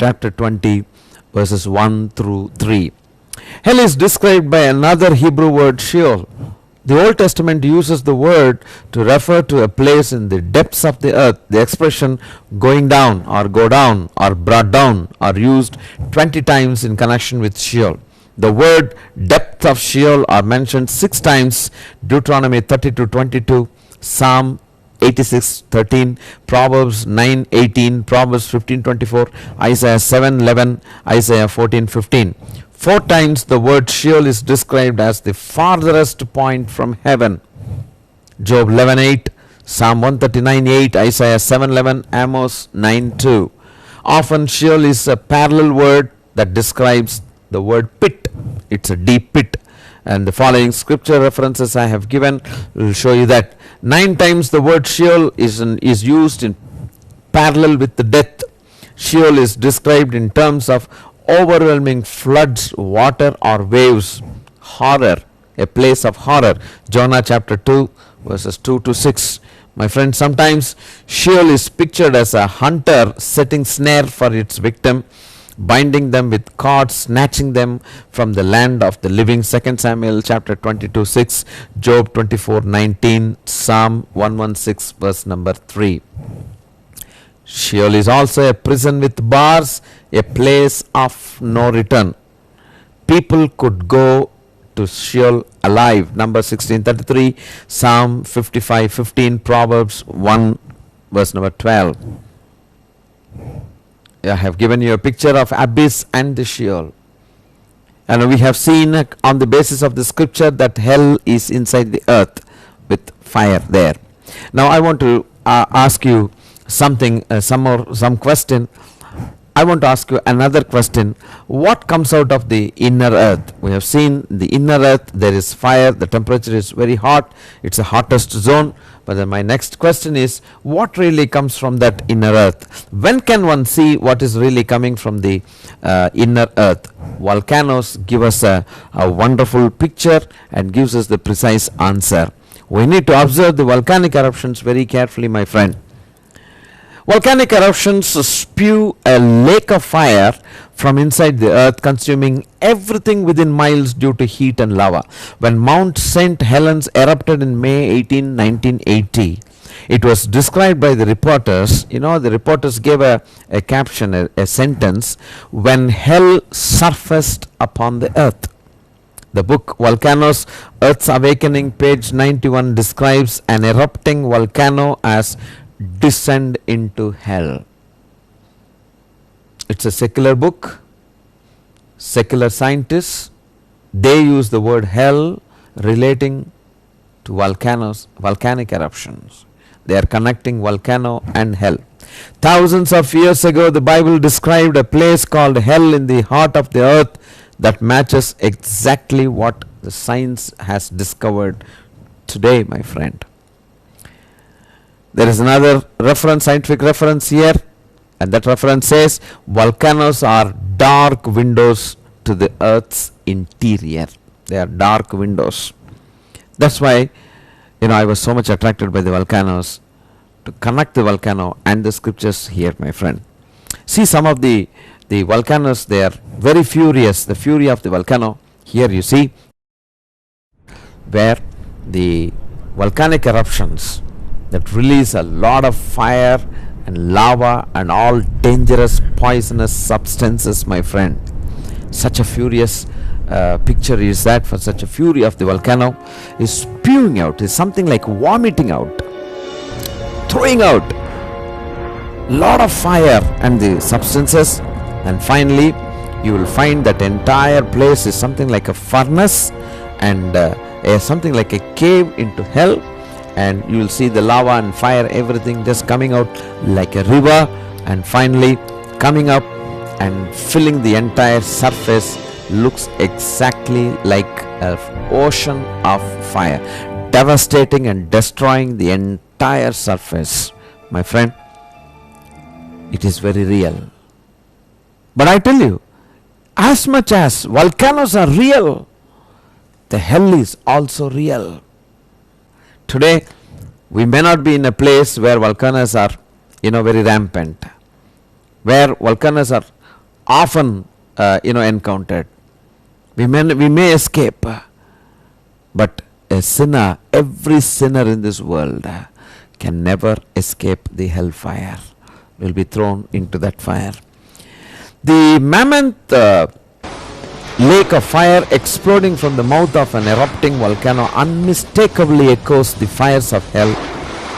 chapter 20, verses 1 through 3. Hell is described by another Hebrew word, Sheol. The Old Testament uses the word to refer to a place in the depths of the earth. The expression going down or go down or brought down are used 20 times in connection with Sheol. The word depth of Sheol are mentioned 6 times: Deuteronomy 32:22, Psalm 86:13, Proverbs 9:18, Proverbs 15:24, Isaiah 7:11, Isaiah 14:15. 4 times the word Sheol is described as the farthest point from heaven: Job 11:8, Psalm 139:8, Isaiah 7:11, Amos 9:2. Often Sheol is a parallel word that describes the word pit. It's a deep pit, and the following scripture references I have given will show you that. 9 times the word Sheol is used in parallel with the death. Sheol is described in terms of overwhelming floods, water or waves. Horror, a place of horror. Jonah chapter 2, verses 2 to 6. My friends, sometimes Sheol is pictured as a hunter setting snare for its victim, binding them with cords, snatching them from the land of the living. 2 Samuel chapter 22:6, Job 24:19, Psalm 116 verse number 3. Sheol is also a prison with bars, a place of no return. People could go to Sheol alive. Numbers 16:33, Psalm 55:15, Proverbs 1 verse number 12. I have given you a picture of abyss and the Sheol, and we have seen on the basis of the scripture that hell is inside the earth with fire there. Now I want to ask you something, some question. I want to ask you another question. What comes out of the inner earth? We have seen the inner earth, there is fire, the temperature is very hot, it's the hottest zone. But then my next question is, what really comes from that inner earth? When can one see what is really coming from the inner earth? Volcanoes give us a wonderful picture and gives us the precise answer. We need to observe the volcanic eruptions very carefully, my friend. Volcanic eruptions spew a lake of fire from inside the earth, consuming everything within miles due to heat and lava. When Mount St. Helens erupted in May 18, 1980, it was described by the reporters. The reporters gave a caption, a sentence: when hell surfaced upon the earth. The book Volcanoes, Earth's Awakening, page 91, describes an erupting volcano as descend into hell. It's a secular book. Secular scientists, they use the word hell relating to volcanoes, volcanic eruptions. They are connecting volcano and hell. Thousands of years ago, the Bible described a place called hell in the heart of the earth that matches exactly what the science has discovered today, my friend. There is another reference, scientific reference here, and that reference says volcanoes are dark windows to the earth's interior. They are dark windows. That's why I was so much attracted by the volcanoes, to connect the volcano and the scriptures here, my friend. See some of the volcanoes, they are very furious, the fury of the volcano. Here you see where the volcanic eruptions that release a lot of fire and lava and all dangerous poisonous substances, my friend. Such a furious picture is that, for such a fury of the volcano is spewing out, is something like vomiting out, throwing out lot of fire and the substances, and finally you will find that entire place is something like a furnace and something like a cave into hell. And you will see the lava and fire, everything just coming out like a river, and finally coming up and filling the entire surface. Looks exactly like an ocean of fire, devastating and destroying the entire surface. My friend, it is very real. But I tell you, as much as volcanoes are real, the hell is also real. Today, we may not be in a place where volcanoes are, very rampant, where volcanoes are often encountered. We may escape, but a sinner, every sinner in this world can never escape the hellfire, will be thrown into that fire. The mammoth lake of fire exploding from the mouth of an erupting volcano unmistakably echoes the fires of hell.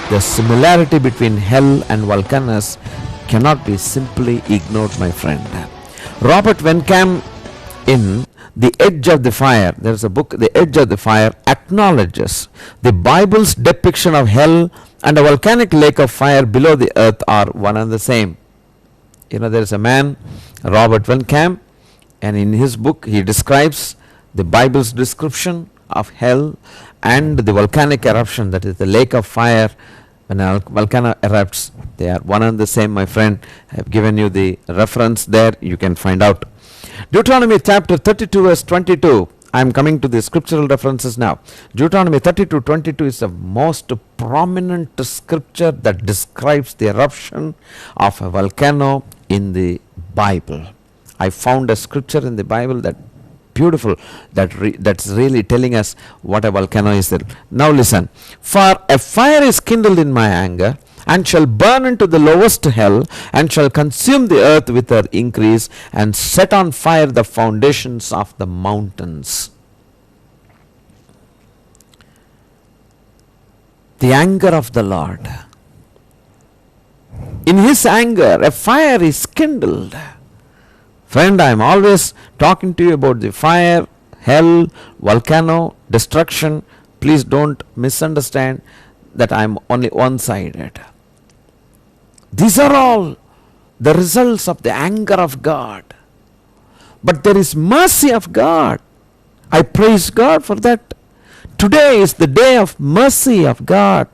The similarity between hell and volcanoes cannot be simply ignored, my friend. Robert Vencamp, in The Edge of the Fire, there is a book, The Edge of the Fire, acknowledges the Bible's depiction of hell and a volcanic lake of fire below the earth are one and the same. There is a man, Robert Vencamp, and in his book he describes the Bible's description of hell and the volcanic eruption, that is the lake of fire. When a volcano erupts, they are one and the same, my friend. I have given you the reference there, you can find out. Deuteronomy chapter 32 verse 22. I am coming to the scriptural references now. Deuteronomy 32:22 is the most prominent scripture that describes the eruption of a volcano in the Bible. I found a scripture in the Bible that beautiful, that's really telling us what a volcano is. Now listen. For a fire is kindled in my anger, and shall burn into the lowest hell, and shall consume the earth with her increase, and set on fire the foundations of the mountains. The anger of the Lord. In his anger, a fire is kindled. Friend, I am always talking to you about the fire, hell, volcano, destruction. Please don't misunderstand that I am only one-sided. These are all the results of the anger of God. But there is mercy of God. I praise God for that. Today is the day of mercy of God.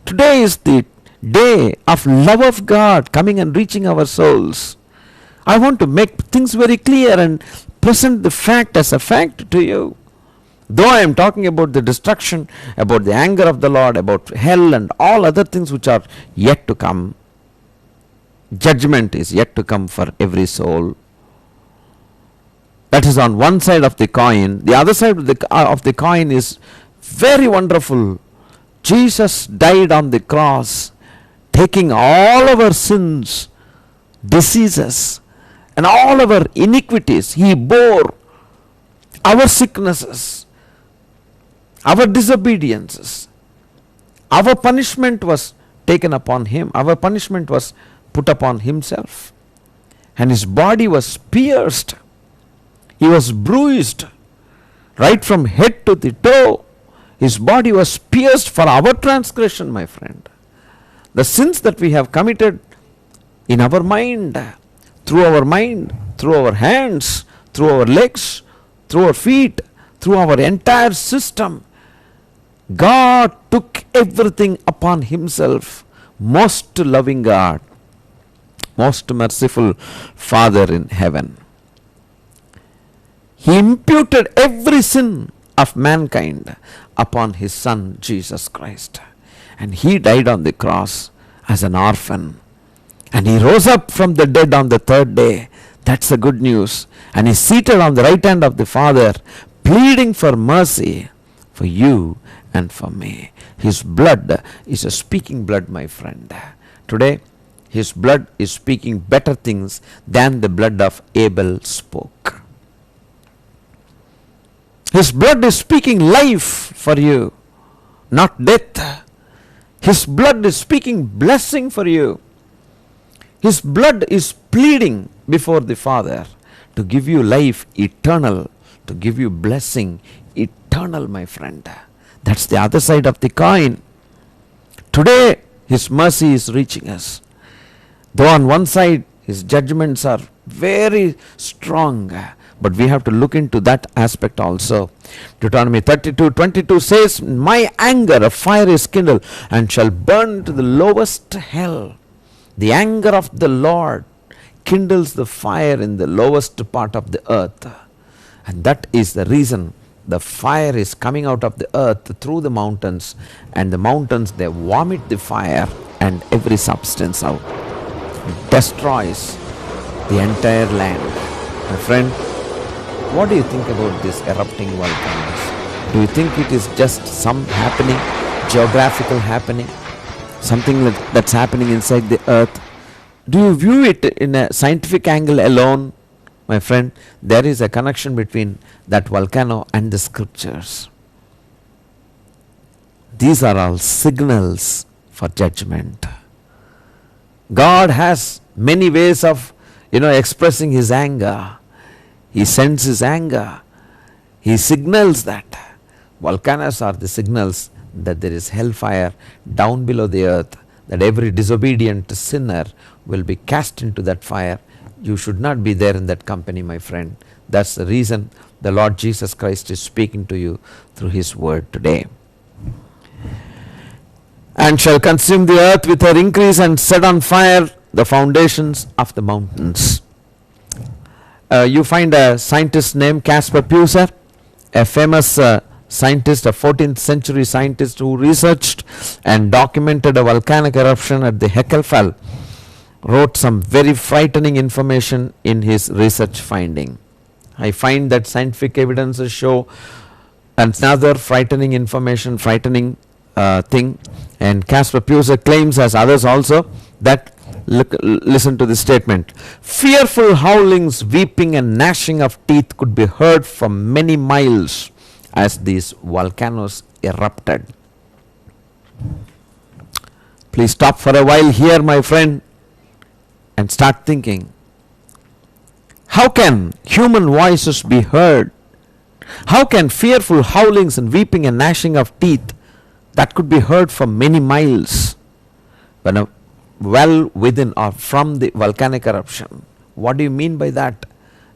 Today is the day of love of God coming and reaching our souls. I want to make things very clear and present the fact as a fact to you. Though I am talking about the destruction, about the anger of the Lord, about hell and all other things which are yet to come, judgment is yet to come for every soul. That is on one side of the coin. The other side of the coin is very wonderful. Jesus died on the cross, taking all our sins, diseases, and all our iniquities. He bore our sicknesses, our disobediences. Our punishment was taken upon him. Our punishment was put upon himself. And his body was pierced. He was bruised right from head to the toe. His body was pierced for our transgression, my friend. The sins that we have committed in our mind, through our hands, through our legs, through our feet, through our entire system, God took everything upon himself. Most loving God, most merciful Father in heaven. He imputed every sin of mankind upon his Son Jesus Christ. And he died on the cross as an orphan. And he rose up from the dead on the third day. That's the good news. And he's seated on the right hand of the Father, pleading for mercy for you and for me. His blood is a speaking blood, my friend. Today, his blood is speaking better things than the blood of Abel spoke. His blood is speaking life for you, not death. His blood is speaking blessing for you. His blood is pleading before the Father to give you life eternal, to give you blessing eternal, my friend. That's the other side of the coin. Today, his mercy is reaching us. Though on one side, his judgments are very strong, but we have to look into that aspect also. Deuteronomy 32:22 says, my anger, a fire is kindled, and shall burn to the lowest hell. The anger of the Lord kindles the fire in the lowest part of the earth. And that is the reason the fire is coming out of the earth through the mountains. And the mountains, they vomit the fire and every substance out. It destroys the entire land. My friend, what do you think about these erupting volcanoes? Do you think it is just some happening, geographical happening, something that's happening inside the earth? Do you view it in a scientific angle alone? My friend, there is a connection between that volcano and the scriptures. These are all signals for judgment. God has many ways of expressing his anger. He sends his anger. He signals that. Volcanoes are the signals that there is hellfire down below the earth, that every disobedient sinner will be cast into that fire. You should not be there in that company, my friend. That's the reason the Lord Jesus Christ is speaking to you through his word today. And shall consume the earth with her increase and set on fire the foundations of the mountains. You find a scientist named Caspar Peuser, a famous scientist, a 14th century scientist who researched and documented a volcanic eruption at the Heckelfell, wrote some very frightening information in his research finding. I find that scientific evidences show another frightening thing, and Caspar Peuser claims, as others also, that listen to this statement: fearful howlings, weeping and gnashing of teeth could be heard from many miles as these volcanoes erupted. Please stop for a while here, my friend, and start thinking, how can human voices be heard? How can fearful howlings and weeping and gnashing of teeth that could be heard from many miles when well within or from the volcanic eruption? What do you mean by that?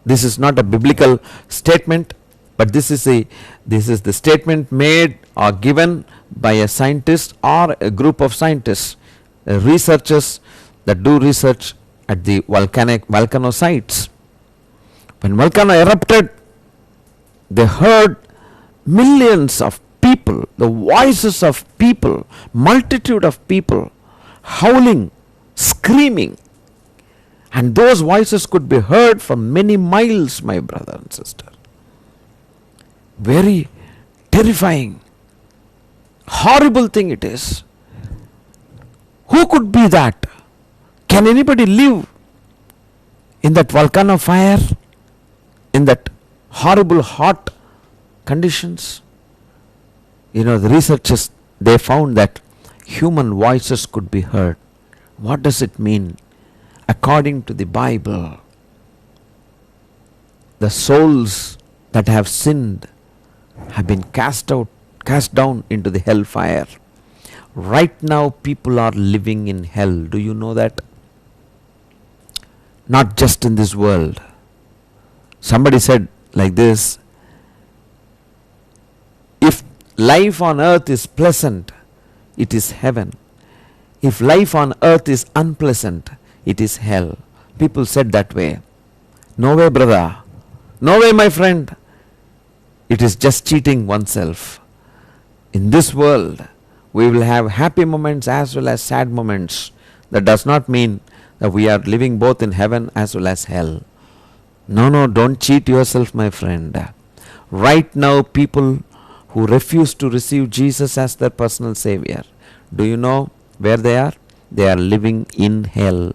This is not a biblical statement, but this is the statement made or given by a scientist or a group of scientists, researchers that do research at the volcano sites. When volcano erupted, they heard millions of people, the voices of people, multitude of people howling, screaming, and those voices could be heard from many miles, my brother and sister. Very terrifying, horrible thing it is. Who could be that? Can anybody live in that volcano fire, in that horrible hot conditions? The researchers, they found that human voices could be heard. What does it mean? According to the Bible, the souls that have sinned have been cast down into the hellfire. Right now people are living in hell. Do you know that? Not just in this world. Somebody said like this: if life on earth is pleasant, it is heaven. If life on earth is unpleasant, it is hell. People said that way. No way, brother. No way, my friend. It is just cheating oneself. In this world, we will have happy moments as well as sad moments. That does not mean that we are living both in heaven as well as hell. No, don't cheat yourself, my friend. Right now, people who refuse to receive Jesus as their personal Savior, do you know where they are? They are living in hell.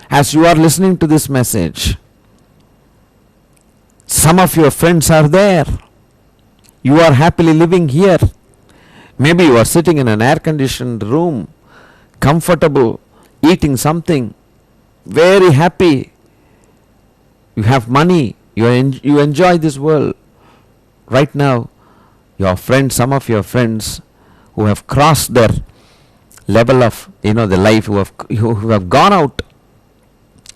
As you are listening to this message, some of your friends are there. You are happily living here. Maybe you are sitting in an air-conditioned room, comfortable, eating something, very happy. You have money. You enjoy this world. Right now, your friends, some of your friends who have crossed their level of the life, who have gone out,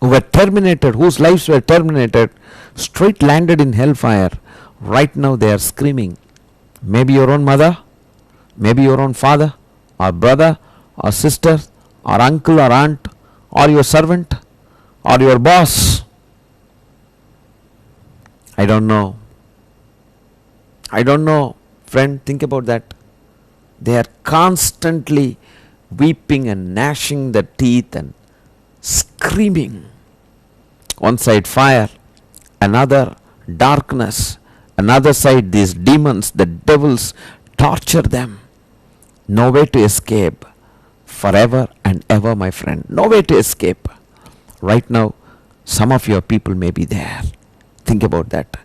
who were terminated, whose lives were terminated, straight landed in hellfire. Right now they are screaming. Maybe your own mother, maybe your own father or brother or sister or uncle or aunt or your servant or your boss. I don't know. Friend, think about that. They are constantly weeping and gnashing their teeth and screaming. One side fire, another darkness, another side these demons, the devils torture them. No way to escape. Forever and ever, my friend. No way to escape. Right now, some of your people may be there. Think about that.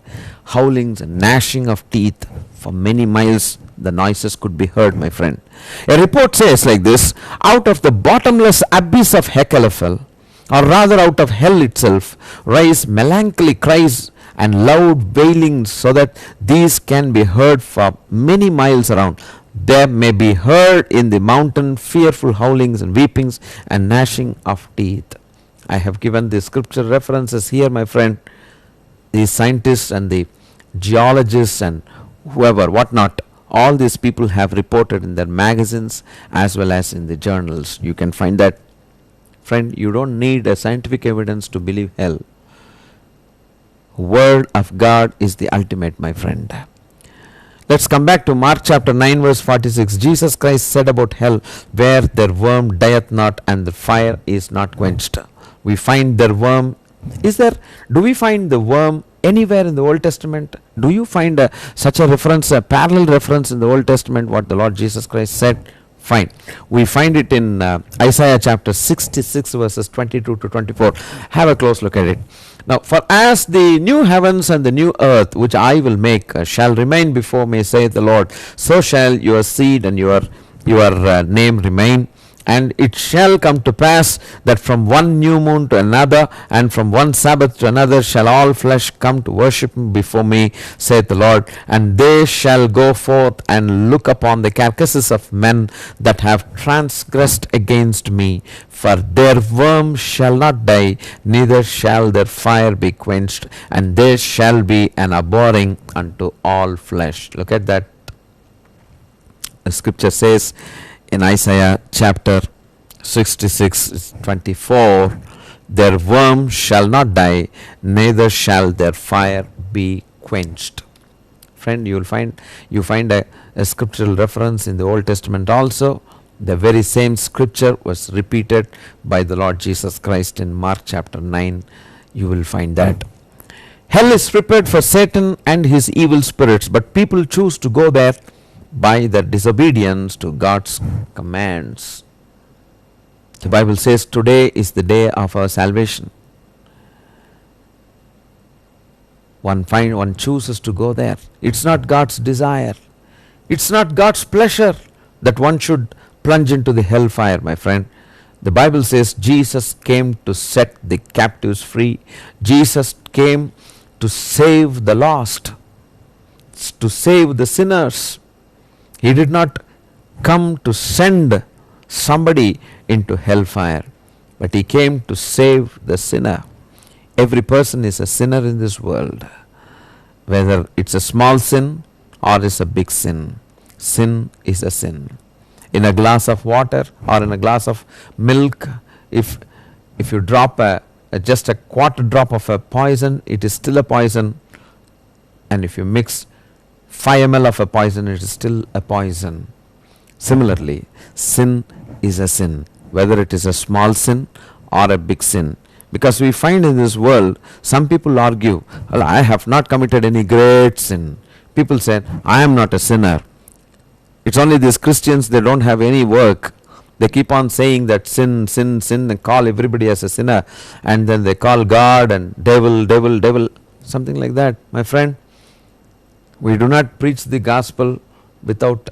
Howlings and gnashing of teeth for many miles, the noises could be heard, my friend. A report says like this: out of the bottomless abyss of Heckalefel, or rather out of hell itself, rise melancholy cries and loud wailings, so that these can be heard for many miles around. There may be heard in the mountain fearful howlings and weepings and gnashing of teeth. I have given the scripture references here, my friend. The scientists and the geologists and whoever, whatnot, all these people have reported in their magazines as well as in the journals. You can find that. Friend, you don't need a scientific evidence to believe hell. Word of God is the ultimate, my friend. Let's come back to Mark chapter 9 verse 46. Jesus Christ said about hell, where their worm dieth not and the fire is not quenched. We find their worm. Do we find the worm anywhere in the Old Testament? Do you find such a reference, a parallel reference in the Old Testament, what the Lord Jesus Christ said? Fine. We find it in Isaiah chapter 66 verses 22 to 24. Have a close look at it. Now, for as the new heavens and the new earth which I will make shall remain before me, saith the Lord, so shall your seed and your name remain. And it shall come to pass that from one new moon to another, and from one Sabbath to another, shall all flesh come to worship before me, saith the Lord. And they shall go forth and look upon the carcasses of men that have transgressed against me. For their worm shall not die, neither shall their fire be quenched, and they shall be an abhorring unto all flesh. Look at that. The scripture says in Isaiah chapter 66 24, their worm shall not die, neither shall their fire be quenched. Friend, you find a scriptural reference in the Old Testament also. The very same scripture was repeated by the Lord Jesus Christ in Mark chapter 9. You will find that. Hell is prepared for Satan and his evil spirits, but people choose to go there by their disobedience to God's commands. The Bible says today is the day of our salvation. One chooses to go there. It's not God's desire. It's not God's pleasure that one should plunge into the hellfire, my friend. The Bible says Jesus came to set the captives free. Jesus came to save the lost, to save the sinners. He did not come to send somebody into hellfire, but he came to save the sinner. Every person is a sinner in this world, whether it's a small sin or it's a big sin. Sin is a sin. In a glass of water or in a glass of milk, if you drop just a quarter drop of a poison, it is still a poison. And if you mix 5 ml of a poison, it is still a poison. Similarly, sin is a sin, whether it is a small sin or a big sin. Because we find in this world, some people argue, well, I have not committed any great sin. People say, I am not a sinner. It's only these Christians, they don't have any work. They keep on saying that sin, sin, sin, and call everybody as a sinner. And then they call God and devil, devil, devil, something like that. My friend, we do not preach the gospel without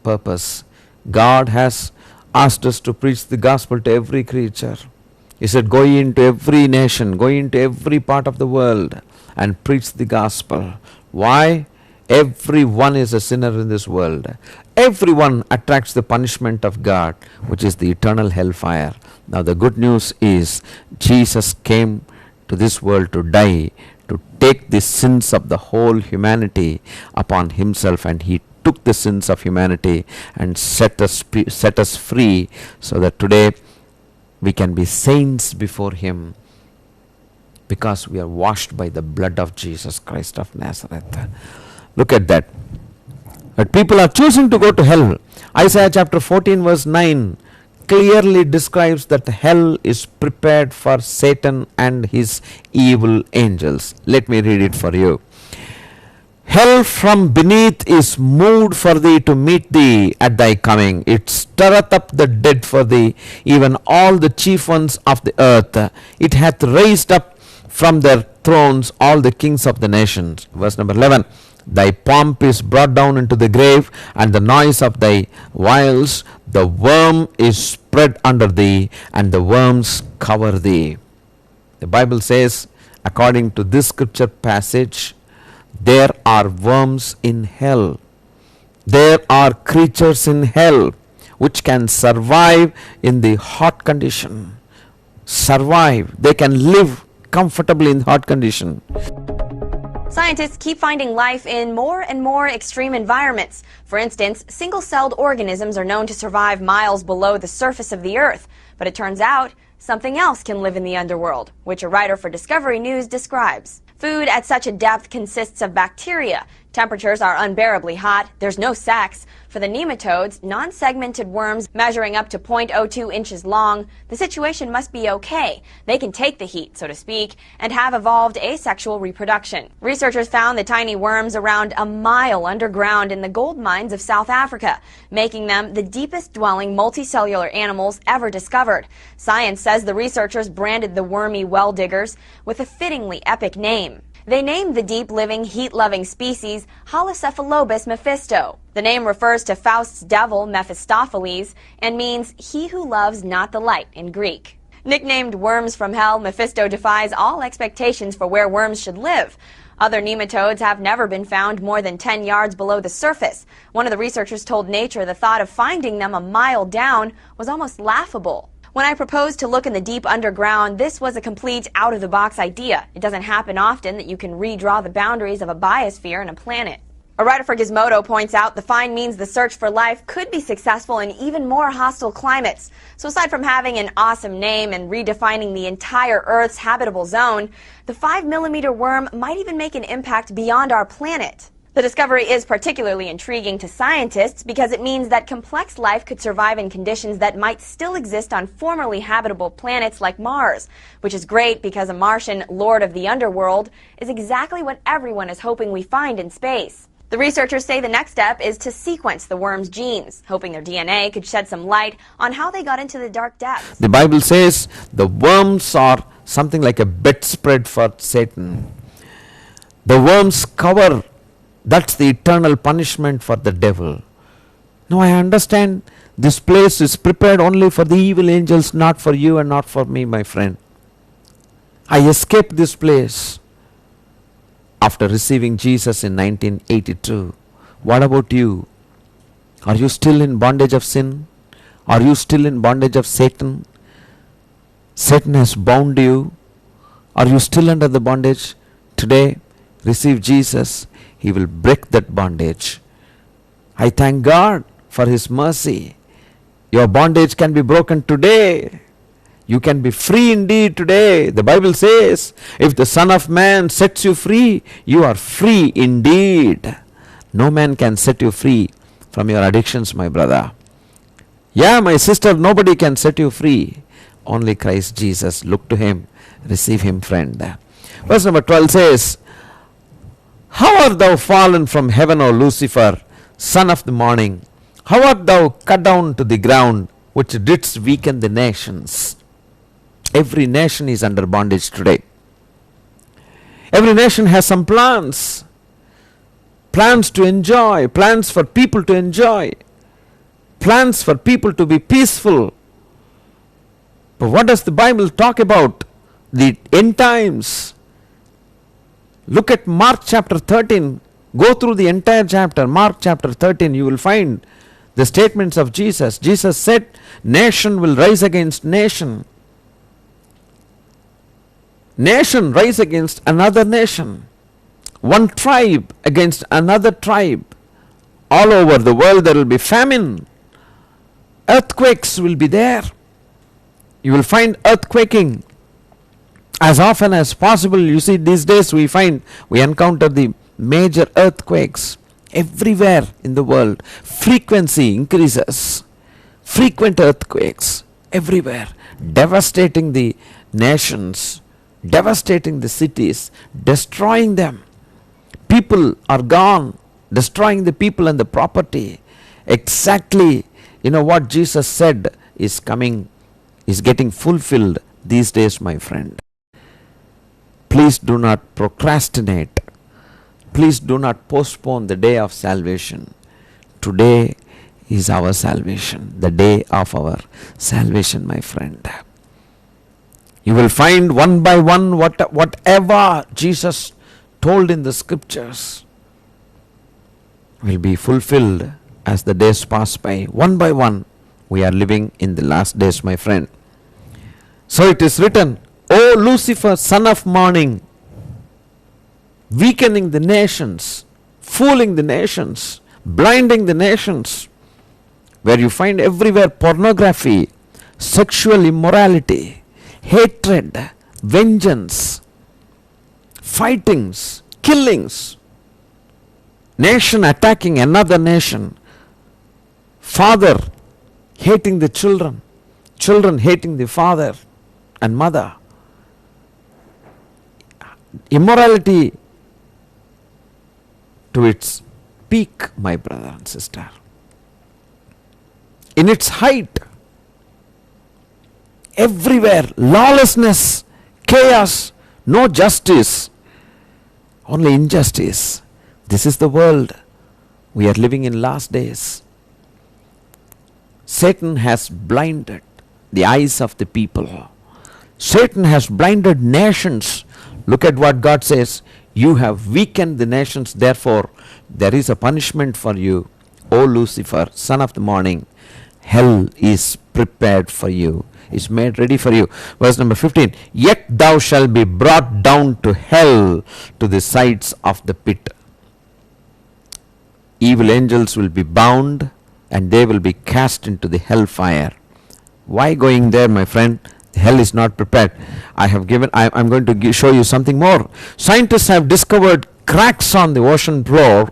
purpose. God has asked us to preach the gospel to every creature. He said, go ye into every nation, go into every part of the world and preach the gospel. Why? Everyone is a sinner in this world. Everyone attracts the punishment of God, which is the eternal hellfire. Now the good news is Jesus came to this world to die, to take the sins of the whole humanity upon himself, and he took the sins of humanity and set us free, so that today we can be saints before him, because we are washed by the blood of Jesus Christ of Nazareth. Look at that. But people are choosing to go to hell. Isaiah chapter 14 verse 9 clearly describes that hell is prepared for Satan and his evil angels. Let me read it for you. Hell from beneath is moved for thee to meet thee at thy coming. It stirreth up the dead for thee, even all the chief ones of the earth. It hath raised up from their thrones all the kings of the nations. Verse number 11. Thy pomp is brought down into the grave, and the noise of thy wiles. The worm is spread under thee, and the worms cover thee. The Bible says, according to this scripture passage, there are worms in hell. There are creatures in hell which can survive in the hot condition. Survive. They can live comfortably in hot condition. Scientists keep finding life in more and more extreme environments. For instance, single-celled organisms are known to survive miles below the surface of the Earth. But it turns out something else can live in the underworld, which a writer for Discovery News describes. Food at such a depth consists of bacteria. Temperatures are unbearably hot. There's no sex. For the nematodes, non-segmented worms measuring up to 0.02 inches long, the situation must be okay. They can take the heat, so to speak, and have evolved asexual reproduction. Researchers found the tiny worms around a mile underground in the gold mines of South Africa, making them the deepest dwelling multicellular animals ever discovered. Science says the researchers branded the wormy well diggers with a fittingly epic name. They named the deep-living, heat-loving species Holocephalobus mephisto. The name refers to Faust's devil Mephistopheles and means he who loves not the light in Greek. Nicknamed Worms from Hell, Mephisto defies all expectations for where worms should live. Other nematodes have never been found more than 10 yards below the surface. One of the researchers told Nature the thought of finding them a mile down was almost laughable. When I proposed to look in the deep underground, this was a complete out-of-the-box idea. It doesn't happen often that you can redraw the boundaries of a biosphere and a planet. A writer for Gizmodo points out the find means the search for life could be successful in even more hostile climates. So aside from having an awesome name and redefining the entire Earth's habitable zone, the 5-millimeter worm might even make an impact beyond our planet. The discovery is particularly intriguing to scientists because it means that complex life could survive in conditions that might still exist on formerly habitable planets like Mars, which is great because a Martian lord of the underworld is exactly what everyone is hoping we find in space. The researchers say the next step is to sequence the worms' genes, hoping their DNA could shed some light on how they got into the dark depths. The Bible says the worms are something like a bedspread for Satan. The worms cover. That's the eternal punishment for the devil. Now I understand this place is prepared only for the evil angels, not for you and not for me, my friend. I escaped this place after receiving Jesus in 1982. What about you? Are you still in bondage of sin? Are you still in bondage of Satan? Satan has bound you. Are you still under the bondage? Today, receive Jesus. He will break that bondage. I thank God for His mercy. Your bondage can be broken today. You can be free indeed today. The Bible says, if the Son of Man sets you free, you are free indeed. No man can set you free from your addictions, my brother. Yeah, my sister, nobody can set you free. Only Christ Jesus. Look to Him. Receive Him, friend. Verse number 12 says, how art thou fallen from heaven, O Lucifer, son of the morning? How art thou cut down to the ground, which didst weaken the nations? Every nation is under bondage today. Every nation has some plans. Plans to enjoy, plans for people to enjoy, plans for people to be peaceful. But what does the Bible talk about? The end times. Look at Mark chapter 13. Go through the entire chapter. Mark chapter 13, you will find the statements of Jesus. Jesus said, nation will rise against nation. Nation rise against another nation. One tribe against another tribe. All over the world there will be famine. Earthquakes will be there. You will find earthquaking as often as possible. You see, these days we encounter the major earthquakes everywhere in the world. Frequency increases. frequent earthquakes everywhere, devastating the nations, devastating the cities, destroying them. People are gone, destroying the people and the property. Exactly, what Jesus said is coming, is getting fulfilled these days, my friend. Please do not procrastinate. Please do not postpone the day of salvation. Today is our salvation, the day of our salvation, my friend. You will find one by one whatever Jesus told in the scriptures will be fulfilled as the days pass by. One by one, we are living in the last days, my friend. So it is written, O Lucifer, son of morning, weakening the nations, fooling the nations, blinding the nations, where you find everywhere pornography, sexual immorality, hatred, vengeance, fightings, killings, nation attacking another nation, father hating the children, children hating the father and mother, immorality to its peak, my brother and sister, in its height, everywhere lawlessness, chaos, no justice, only injustice. This is the world. We are living in last days. Satan has blinded the eyes of the people. Satan has blinded nations. Look at what God says. You have weakened the nations, therefore there is a punishment for you, O Lucifer, son of the morning. Hell is prepared for you, is made ready for you. Verse number 15. Yet thou shalt be brought down to hell, to the sides of the pit. Evil angels will be bound and they will be cast into the hell fire. Why going there, my friend? Hell is not prepared. I'm going to show you something more. Scientists have discovered cracks on the ocean floor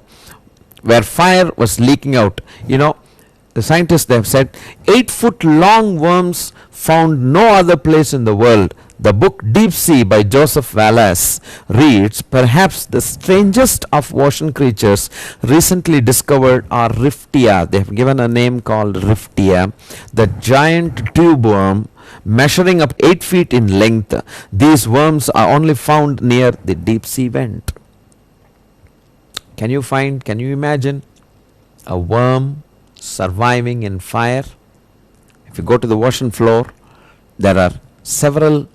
where fire was leaking out. The scientists, they have said 8-foot long worms found no other place in the world. The book Deep Sea by Joseph Wallace reads, perhaps the strangest of ocean creatures recently discovered are Riftia. They have given a name called Riftia, the giant tube worm measuring up 8 feet in length. These worms are only found near the deep sea vent. Can you imagine a worm surviving in fire? If you go to the ocean floor, there are several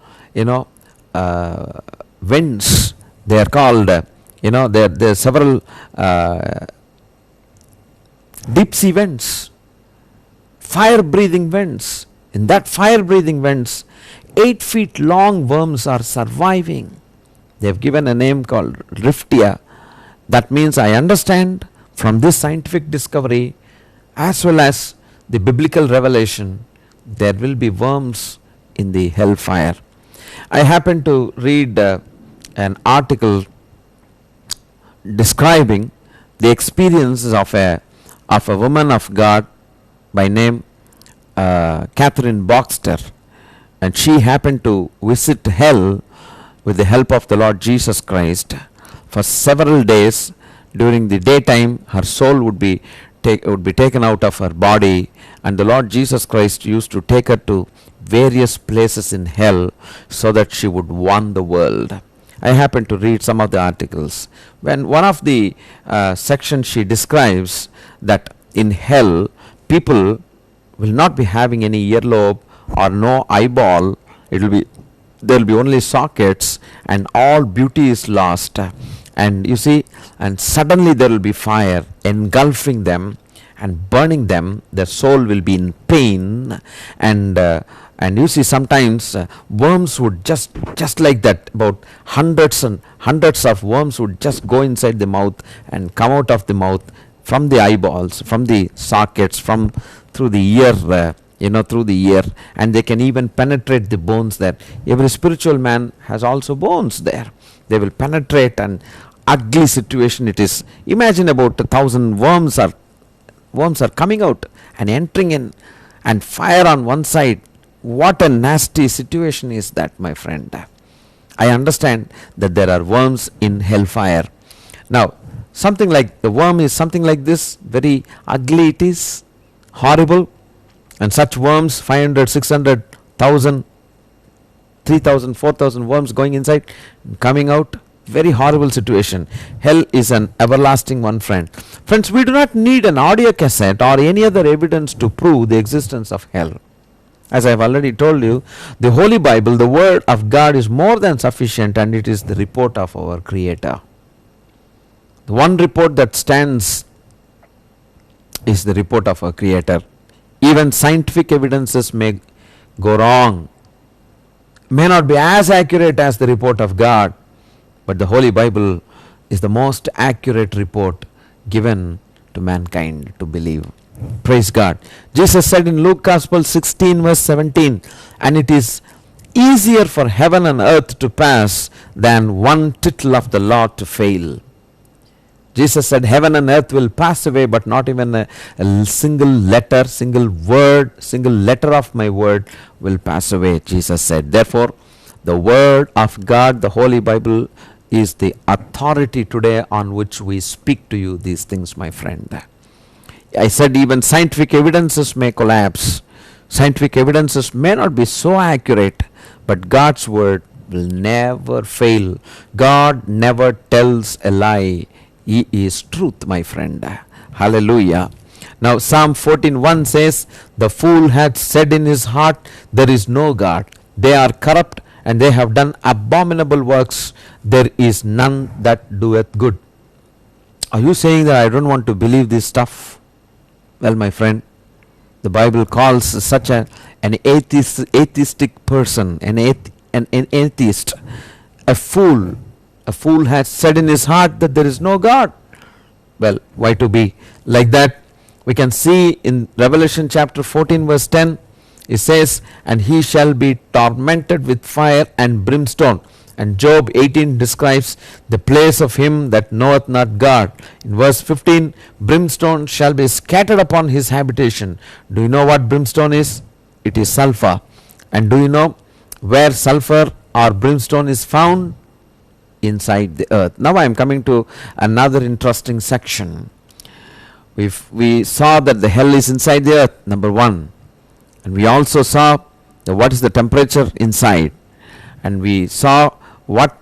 vents. They are called there are several deep sea vents, fire breathing vents. In that fire breathing vents, 8 feet long worms are surviving. They have given a name called Riftia. That means, I understand from this scientific discovery as well as the biblical revelation, there will be worms in the hellfire. I happened to read an article describing the experiences of a woman of God by name Catherine Baxter, and she happened to visit hell with the help of the Lord Jesus Christ. For several days during the daytime, her soul would be taken out of her body, and the Lord Jesus Christ used to take her to various places in hell so that she would warn the world. I happened to read some of the articles. When one of the sections, she describes that in hell people will not be having any earlobe or no eyeball. There will be only sockets, and all beauty is lost. And you see, and suddenly there will be fire engulfing them and burning them. Their soul will be in pain, and you see, sometimes worms would just like that, about hundreds and hundreds of worms would just go inside the mouth and come out of the mouth, from the eyeballs, from the sockets, through the ear, through the ear, and they can even penetrate the bones there. Every spiritual man has also bones there. They will penetrate, and ugly situation it is. Imagine about 1,000 worms are coming out and entering in, and fire on one side. What a nasty situation is that, my friend. I understand that there are worms in hellfire. Now, something like the worm is something like this, very ugly it is, horrible, and such worms, 500, 600,000, 3,000, 4,000 worms going inside, coming out, very horrible situation. Hell is an everlasting one, friend. Friends, we do not need an audio cassette or any other evidence to prove the existence of hell. As I have already told you, the Holy Bible, the Word of God, is more than sufficient, and it is the report of our Creator. The one report that stands is the report of our Creator. Even scientific evidences may go wrong, may not be as accurate as the report of God, but the Holy Bible is the most accurate report given to mankind to believe. Praise God. Jesus said in Luke Gospel 16 verse 17, and it is easier for heaven and earth to pass than one tittle of the law to fail. Jesus said heaven and earth will pass away, but not even a single letter, single word, single letter of my word will pass away, Jesus said. Therefore, the Word of God, the Holy Bible, is the authority today on which we speak to you these things, my friend. I said even scientific evidences may collapse. Scientific evidences may not be so accurate, but God's word will never fail. God never tells a lie. He is truth, my friend. Hallelujah. Now Psalm 14:1 says, the fool hath said in his heart, there is no God. They are corrupt, and they have done abominable works. There is none that doeth good. Are you saying that I don't want to believe this stuff? Well, my friend, the Bible calls such an atheistic person, an atheist, a fool. A fool has said in his heart that there is no God. Well, why to be like that? We can see in Revelation chapter 14 verse 10, it says, and he shall be tormented with fire and brimstone. And Job 18 describes the place of him that knoweth not God. In verse 15, brimstone shall be scattered upon his habitation. Do you know what brimstone is? It is sulfur. And do you know where sulfur or brimstone is found? Inside the earth. Now I am coming to another interesting section. We saw that the hell is inside the earth, number one. And we also saw what is the temperature inside. And we saw what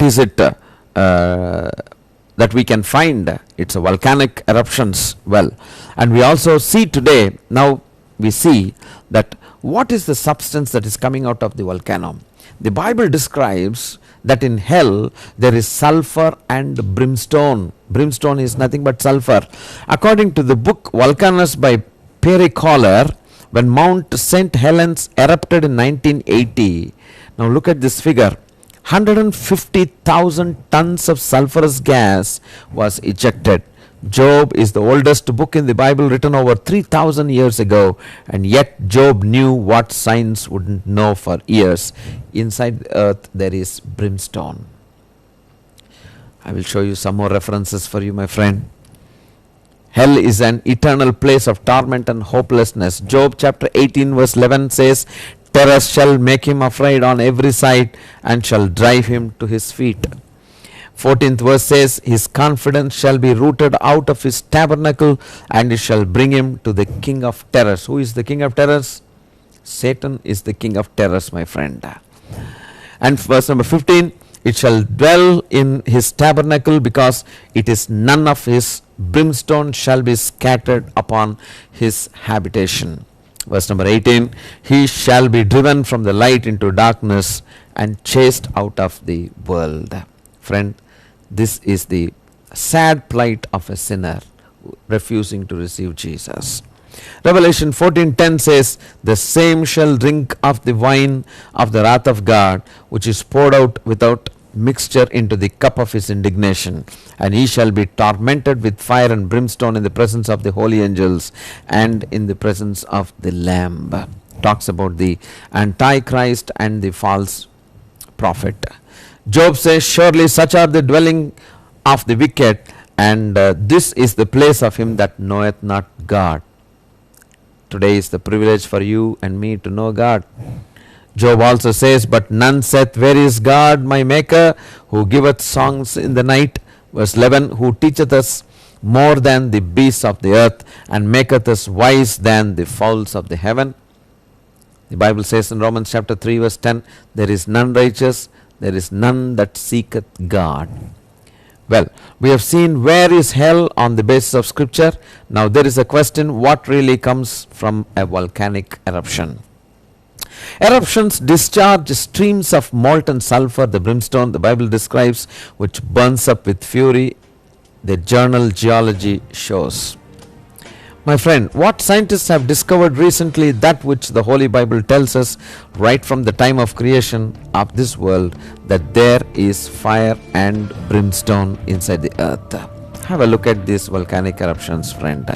is it that we can find. It's a volcanic eruptions. Well, and we also see today, now we see that what is the substance that is coming out of the volcano. The Bible describes that in hell there is sulfur and brimstone. Brimstone is nothing but sulfur. According to the book Volcanoes by Perry Kohler, when Mount St. Helens erupted in 1980, now look at this figure, 150,000 tons of sulfurous gas was ejected. Job is the oldest book in the Bible, written over 3,000 years ago, and yet Job knew what science wouldn't know for years. Inside the earth there is brimstone. I will show you some more references for you, my friend. Hell is an eternal place of torment and hopelessness. Job chapter 18 verse 11 says, terror shall make him afraid on every side, and shall drive him to his feet. 14th verse says, his confidence shall be rooted out of his tabernacle, and it shall bring him to the king of terrors. Who is the king of terrors? Satan is the king of terrors, my friend. And verse number 15, it shall dwell in his tabernacle, because it is none of his brimstone shall be scattered upon his habitation. Verse number 18, he shall be driven from the light into darkness, and chased out of the world. Friend, this is the sad plight of a sinner refusing to receive Jesus. Revelation 14:10 says, the same shall drink of the wine of the wrath of God, which is poured out without mixture into the cup of his indignation, and he shall be tormented with fire and brimstone in the presence of the holy angels and in the presence of the Lamb. Talks about the Antichrist and the false prophet. Job says, surely such are the dwelling of the wicked, and this is the place of him that knoweth not God. Today is the privilege for you and me to know God. Job also says, but none saith, where is God my maker, who giveth songs in the night? Verse 11, who teacheth us more than the beasts of the earth, and maketh us wise than the fowls of the heaven. The Bible says in Romans chapter 3 verse 10, there is none righteous, there is none that seeketh God. Well, we have seen where is hell on the basis of scripture. Now there is a question, what really comes from a volcanic eruption? Eruptions discharge streams of molten sulfur, the brimstone the Bible describes, which burns up with fury, the journal Geology shows. My friend, what scientists have discovered recently, that which the Holy Bible tells us right from the time of creation of this world, that there is fire and brimstone inside the earth. Have a look at these volcanic eruptions, friend.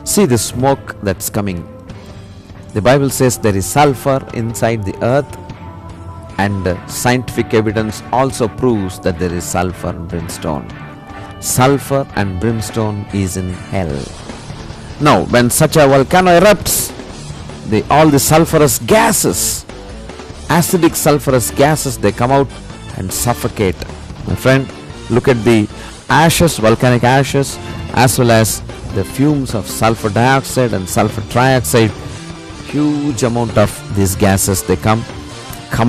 See the smoke that's coming. The Bible says there is sulfur inside the earth, and scientific evidence also proves that there is sulfur and brimstone. Sulfur and brimstone is in hell. Now, when such a volcano erupts, all the sulfurous gases, acidic sulfurous gases, they come out and suffocate. My friend, look at the ashes, volcanic ashes, as well as the fumes of sulfur dioxide and sulfur trioxide. Huge amount of these gases, they come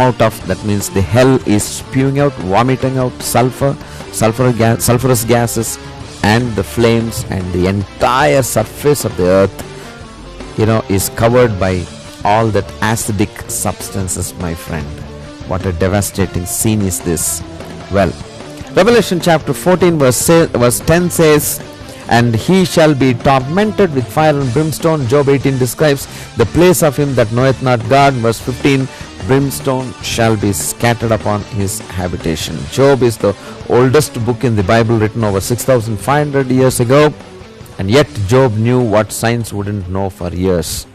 out of, that means the hell is spewing out, vomiting out sulfurous gases, and the flames, and the entire surface of the earth is covered by all that acidic substances, my friend. What a devastating scene is this. Well, Revelation chapter 14 verse 10 says, and he shall be tormented with fire and brimstone. Job 18 describes the place of him that knoweth not God. Verse 15, brimstone shall be scattered upon his habitation. Job is the oldest book in the Bible, written over 6,500 years ago, and yet Job knew what science wouldn't know for years.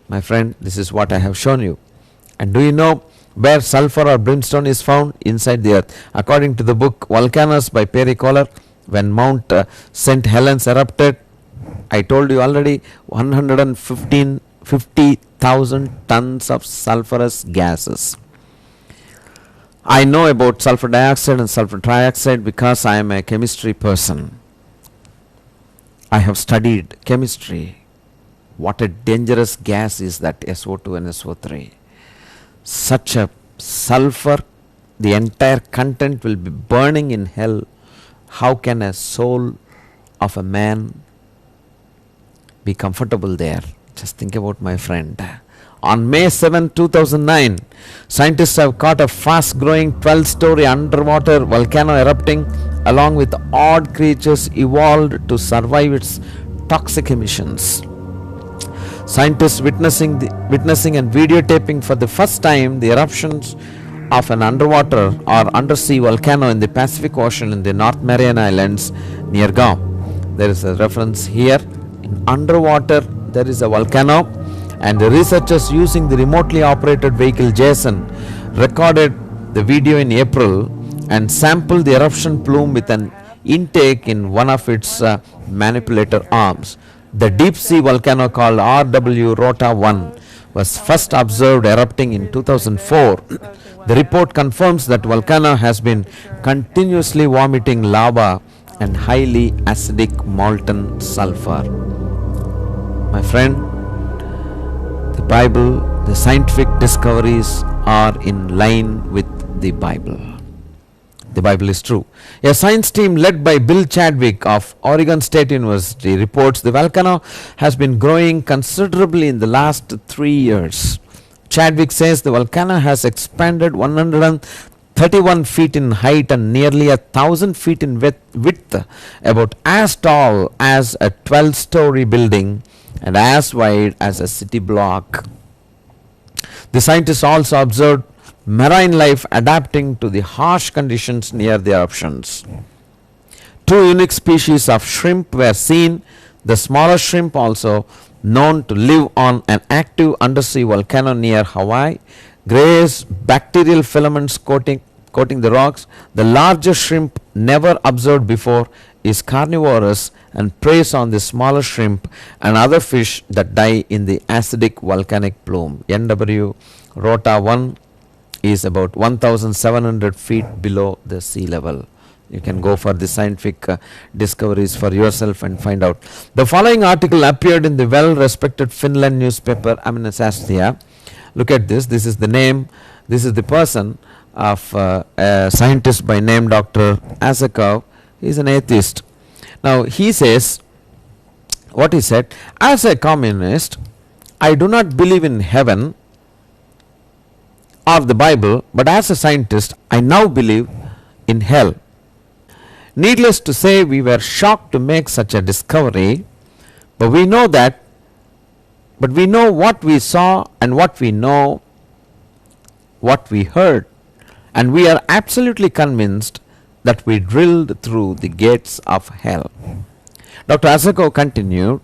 My friend, this is what I have shown you. And do you know where sulfur or brimstone is found? Inside the earth. According to the book Volcanoes by Perry Kohler, when Mount St. Helens erupted, I told you already, 150,000 tons of sulfurous gases. I know about sulfur dioxide and sulfur trioxide because I am a chemistry person. I have studied chemistry. What a dangerous gas is that SO2 and SO3. Such a sulfur, the entire content will be burning in hell. How can a soul of a man be comfortable there? Just think about, my friend. On May 7, 2009, scientists have caught a fast-growing 12-story underwater volcano erupting, along with odd creatures evolved to survive its toxic emissions. Scientists witnessing and videotaping for the first time the eruptions of an underwater or undersea volcano in the Pacific Ocean in the North Mariana Islands near Guam. There is a reference here. In underwater there is a volcano, and the researchers using the remotely operated vehicle Jason recorded the video in April and sampled the eruption plume with an intake in one of its manipulator arms. The deep sea volcano called RW Rota 1 was first observed erupting in 2004. The report confirms that volcano has been continuously vomiting lava and highly acidic molten sulfur. My friend, the Bible, the scientific discoveries are in line with the Bible. The Bible is true. A science team led by Bill Chadwick of Oregon State University reports the volcano has been growing considerably in the last 3 years. Chadwick says the volcano has expanded 131 feet in height and nearly 1,000 feet in width, about as tall as a 12-story building and as wide as a city block. The scientists also observed marine life adapting to the harsh conditions near the eruptions. 2 unique species of shrimp were seen. The smaller shrimp, also known to live on an active undersea volcano near Hawaii, graze bacterial filaments coating the rocks. The larger shrimp never observed before, is carnivorous and preys on the smaller shrimp and other fish that die in the acidic volcanic plume. NW Rota 1 is about 1,700 feet below the sea level. You can go for the scientific discoveries for yourself and find out. The following article appeared in the well-respected Finland newspaper Amnesastia. Look at this. This is the name. This is the person of a scientist by name Dr. Asakov. He is an atheist. Now he says, what he said, as a communist, I do not believe in heaven or the Bible, but as a scientist, I now believe in hell. Needless to say, we were shocked to make such a discovery, but we know what we saw and what we know, what we heard, and we are absolutely convinced that we drilled through the gates of hell. Dr. Asakov continued,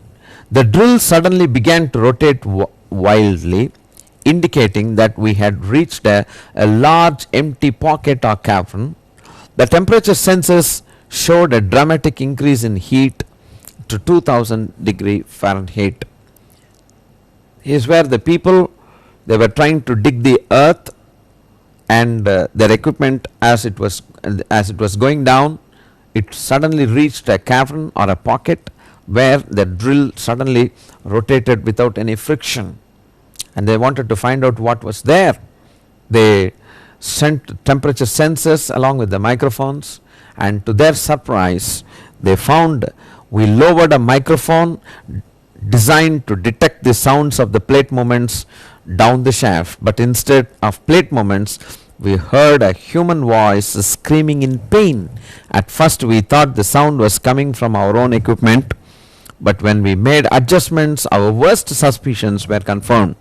the drill suddenly began to rotate wildly, indicating that we had reached a large empty pocket or cavern. The temperature sensors showed a dramatic increase in heat to 2000 degree Fahrenheit. Here's where the people, they were trying to dig the earth, and their equipment, as it was going down, it suddenly reached a cavern or a pocket where the drill suddenly rotated without any friction, and they wanted to find out what was there. They sent temperature sensors along with the microphones, and to their surprise they found we lowered a microphone designed to detect the sounds of the plate movements down the shaft, but instead of plate movements we heard a human voice screaming in pain. At first we thought the sound was coming from our own equipment, but when we made adjustments, our worst suspicions were confirmed.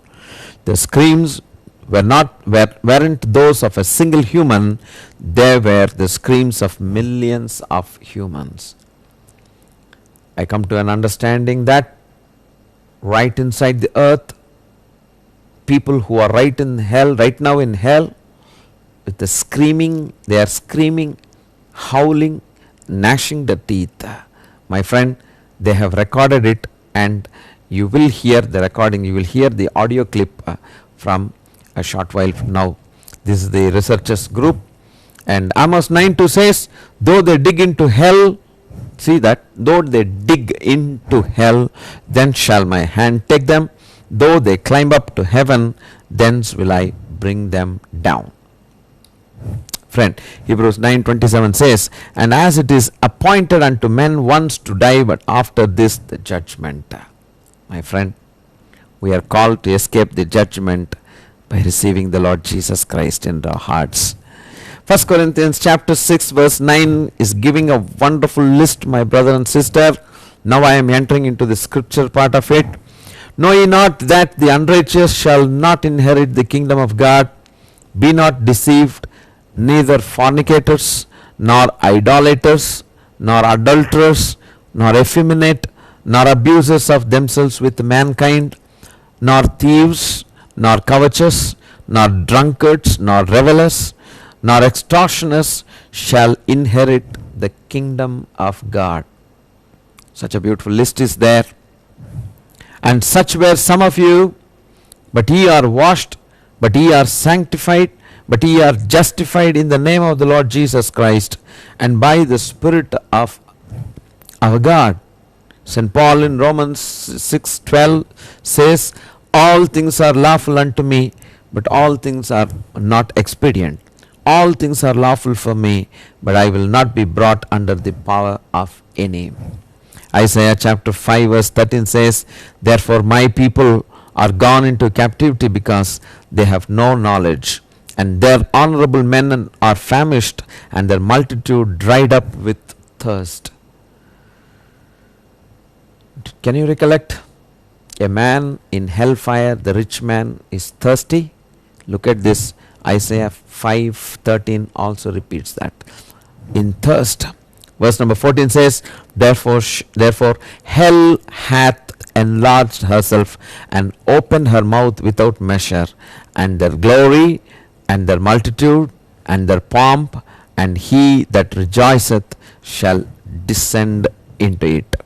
The screams weren't those of a single human, they were the screams of millions of humans. I come to an understanding that right inside the earth, people who are right now in hell, with the screaming, they are screaming, howling, gnashing their teeth. My friend, they have recorded it, and you will hear the recording, you will hear the audio clip from a short while from now. This is the researchers group, and Amos 9:2 says, though they dig into hell, see that, though they dig into hell, then shall my hand take them, though they climb up to heaven, thence will I bring them down. Friend, Hebrews 9:27 says, and as it is appointed unto men once to die, but after this the judgment. My friend, we are called to escape the judgment by receiving the Lord Jesus Christ in our hearts. 1 Corinthians chapter 6 verse 9 is giving a wonderful list, my brother and sister. Now I am entering into the scripture part of it. Know ye not that the unrighteous shall not inherit the kingdom of God? Be not deceived, neither fornicators, nor idolaters, nor adulterers, nor effeminate, nor abusers of themselves with mankind, nor thieves, nor covetous, nor drunkards, nor revelers, nor extortioners shall inherit the kingdom of God. Such a beautiful list is there. And such were some of you, but ye are washed, but ye are sanctified, but ye are justified in the name of the Lord Jesus Christ, and by the Spirit of our God. St. Paul in Romans 6:12 says, all things are lawful unto me, but all things are not expedient. All things are lawful for me, but I will not be brought under the power of any. Isaiah chapter 5 verse 13 says, therefore my people are gone into captivity because they have no knowledge, and their honorable men are famished, and their multitude dried up with thirst. Can you recollect? A man in hellfire, the rich man, is thirsty. Look at this. Isaiah 5:13 also repeats that. In thirst. Verse number 14 says, therefore hell hath enlarged herself and opened her mouth without measure, and their glory and their multitude and their pomp and he that rejoiceth shall descend into it.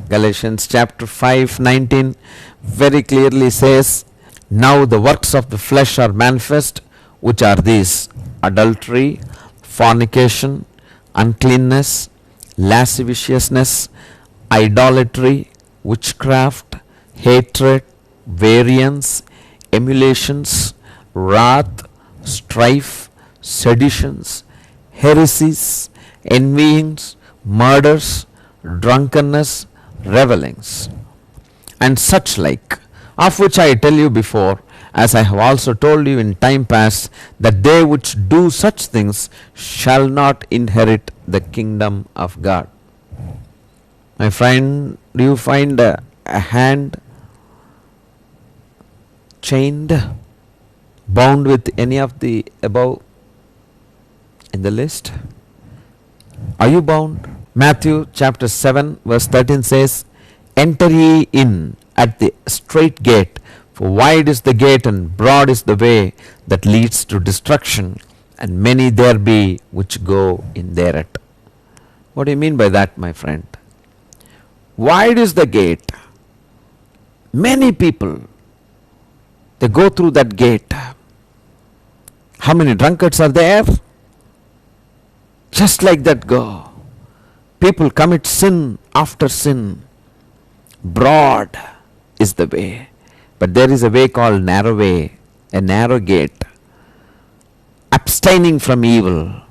Galatians chapter 5:19 very clearly says, now the works of the flesh are manifest, which are these: adultery, fornication, uncleanness, lasciviousness, idolatry, witchcraft, hatred, variance, emulations, wrath, strife, seditions, heresies, envyings, murders, drunkenness, revellings, and such like, of which I tell you before, as I have also told you in time past, that they which do such things shall not inherit the kingdom of God. My friend, do you find a hand chained, bound with any of the above in the list? Are you bound? Matthew chapter 7 verse 13 says, enter ye in at the straight gate, for wide is the gate and broad is the way that leads to destruction, and many there be which go in thereat. What do you mean by that, my friend? Wide is the gate. Many people, they go through that gate. How many drunkards are there? Just like that go. People commit sin after sin. Broad is the way, but there is a way called narrow way, a narrow gate. Abstaining from evil,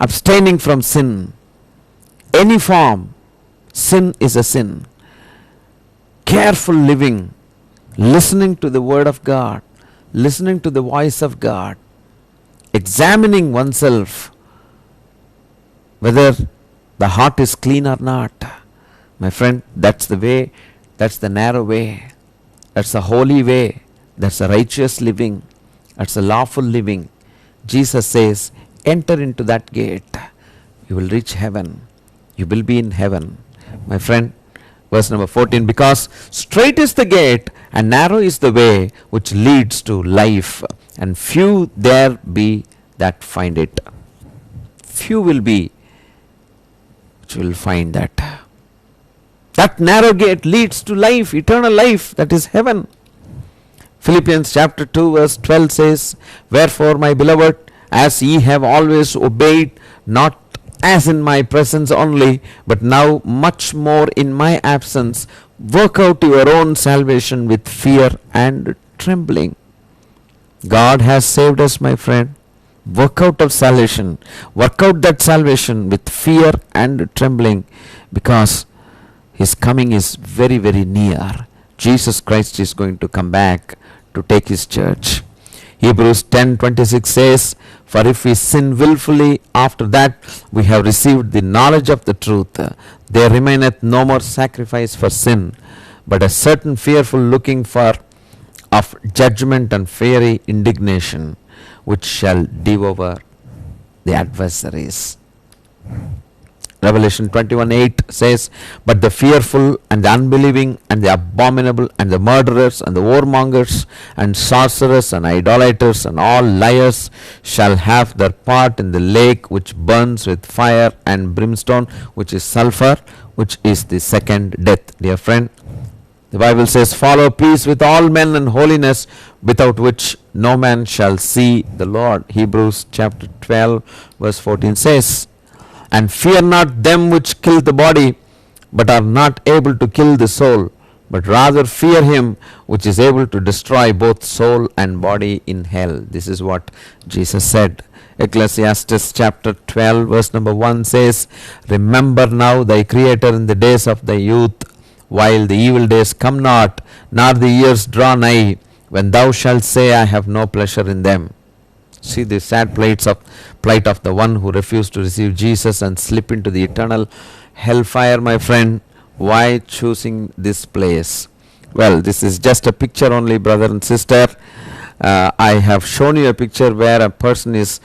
abstaining from sin, any form. Sin is a sin. Careful living, listening to the word of God, listening to the voice of God, examining oneself whether the heart is clean or not. My friend, that's the way, that's the narrow way, that's the holy way, that's the righteous living, that's the lawful living. Jesus says, enter into that gate, you will reach heaven, you will be in heaven. My friend, verse number 14, because straight is the gate and narrow is the way which leads to life, and few there be that find it. Few will be which will find that. That narrow gate leads to life, eternal life, that is heaven. Philippians chapter 2 verse 12 says, wherefore, my beloved, as ye have always obeyed, not as in my presence only, but now much more in my absence, work out your own salvation with fear and trembling. God has saved us, my friend. Work out of salvation. Work out that salvation with fear and trembling, because his coming is very, very near. Jesus Christ is going to come back to take his church. Hebrews 10:26 says, for if we sin willfully, after that we have received the knowledge of the truth, there remaineth no more sacrifice for sin, but a certain fearful looking for of judgment and fiery indignation, which shall devour the adversaries. Revelation 21:8 says, but the fearful and the unbelieving and the abominable and the murderers and the warmongers and sorcerers and idolaters and all liars shall have their part in the lake which burns with fire and brimstone, which is sulfur, which is the second death. Dear friend, the Bible says, follow peace with all men and holiness, without which no man shall see the Lord. Hebrews chapter 12 verse 14 says, and fear not them which kill the body, but are not able to kill the soul, but rather fear him which is able to destroy both soul and body in hell. This is what Jesus said. Ecclesiastes chapter 12 verse number 1 says, remember now thy Creator in the days of thy youth, while the evil days come not, nor the years draw nigh, when thou shalt say, I have no pleasure in them. See the sad plight of the one who refused to receive Jesus and slip into the eternal hellfire, my friend. Why choosing this place? Well, this is just a picture only, brother and sister. I have shown you a picture where a person is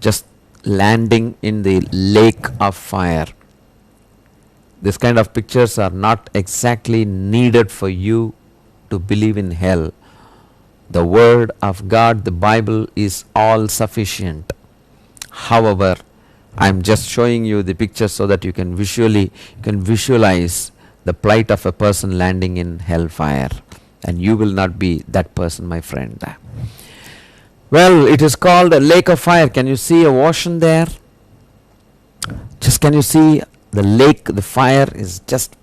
just landing in the lake of fire. This kind of pictures are not exactly needed for you to believe in hell. The word of God, the Bible, is all sufficient. However, I'm just showing you the picture so that you can visualize the plight of a person landing in hellfire, and you will not be that person, my friend. Well, it is called a lake of fire. Can you see a ocean there? Just can you see the lake? The fire is just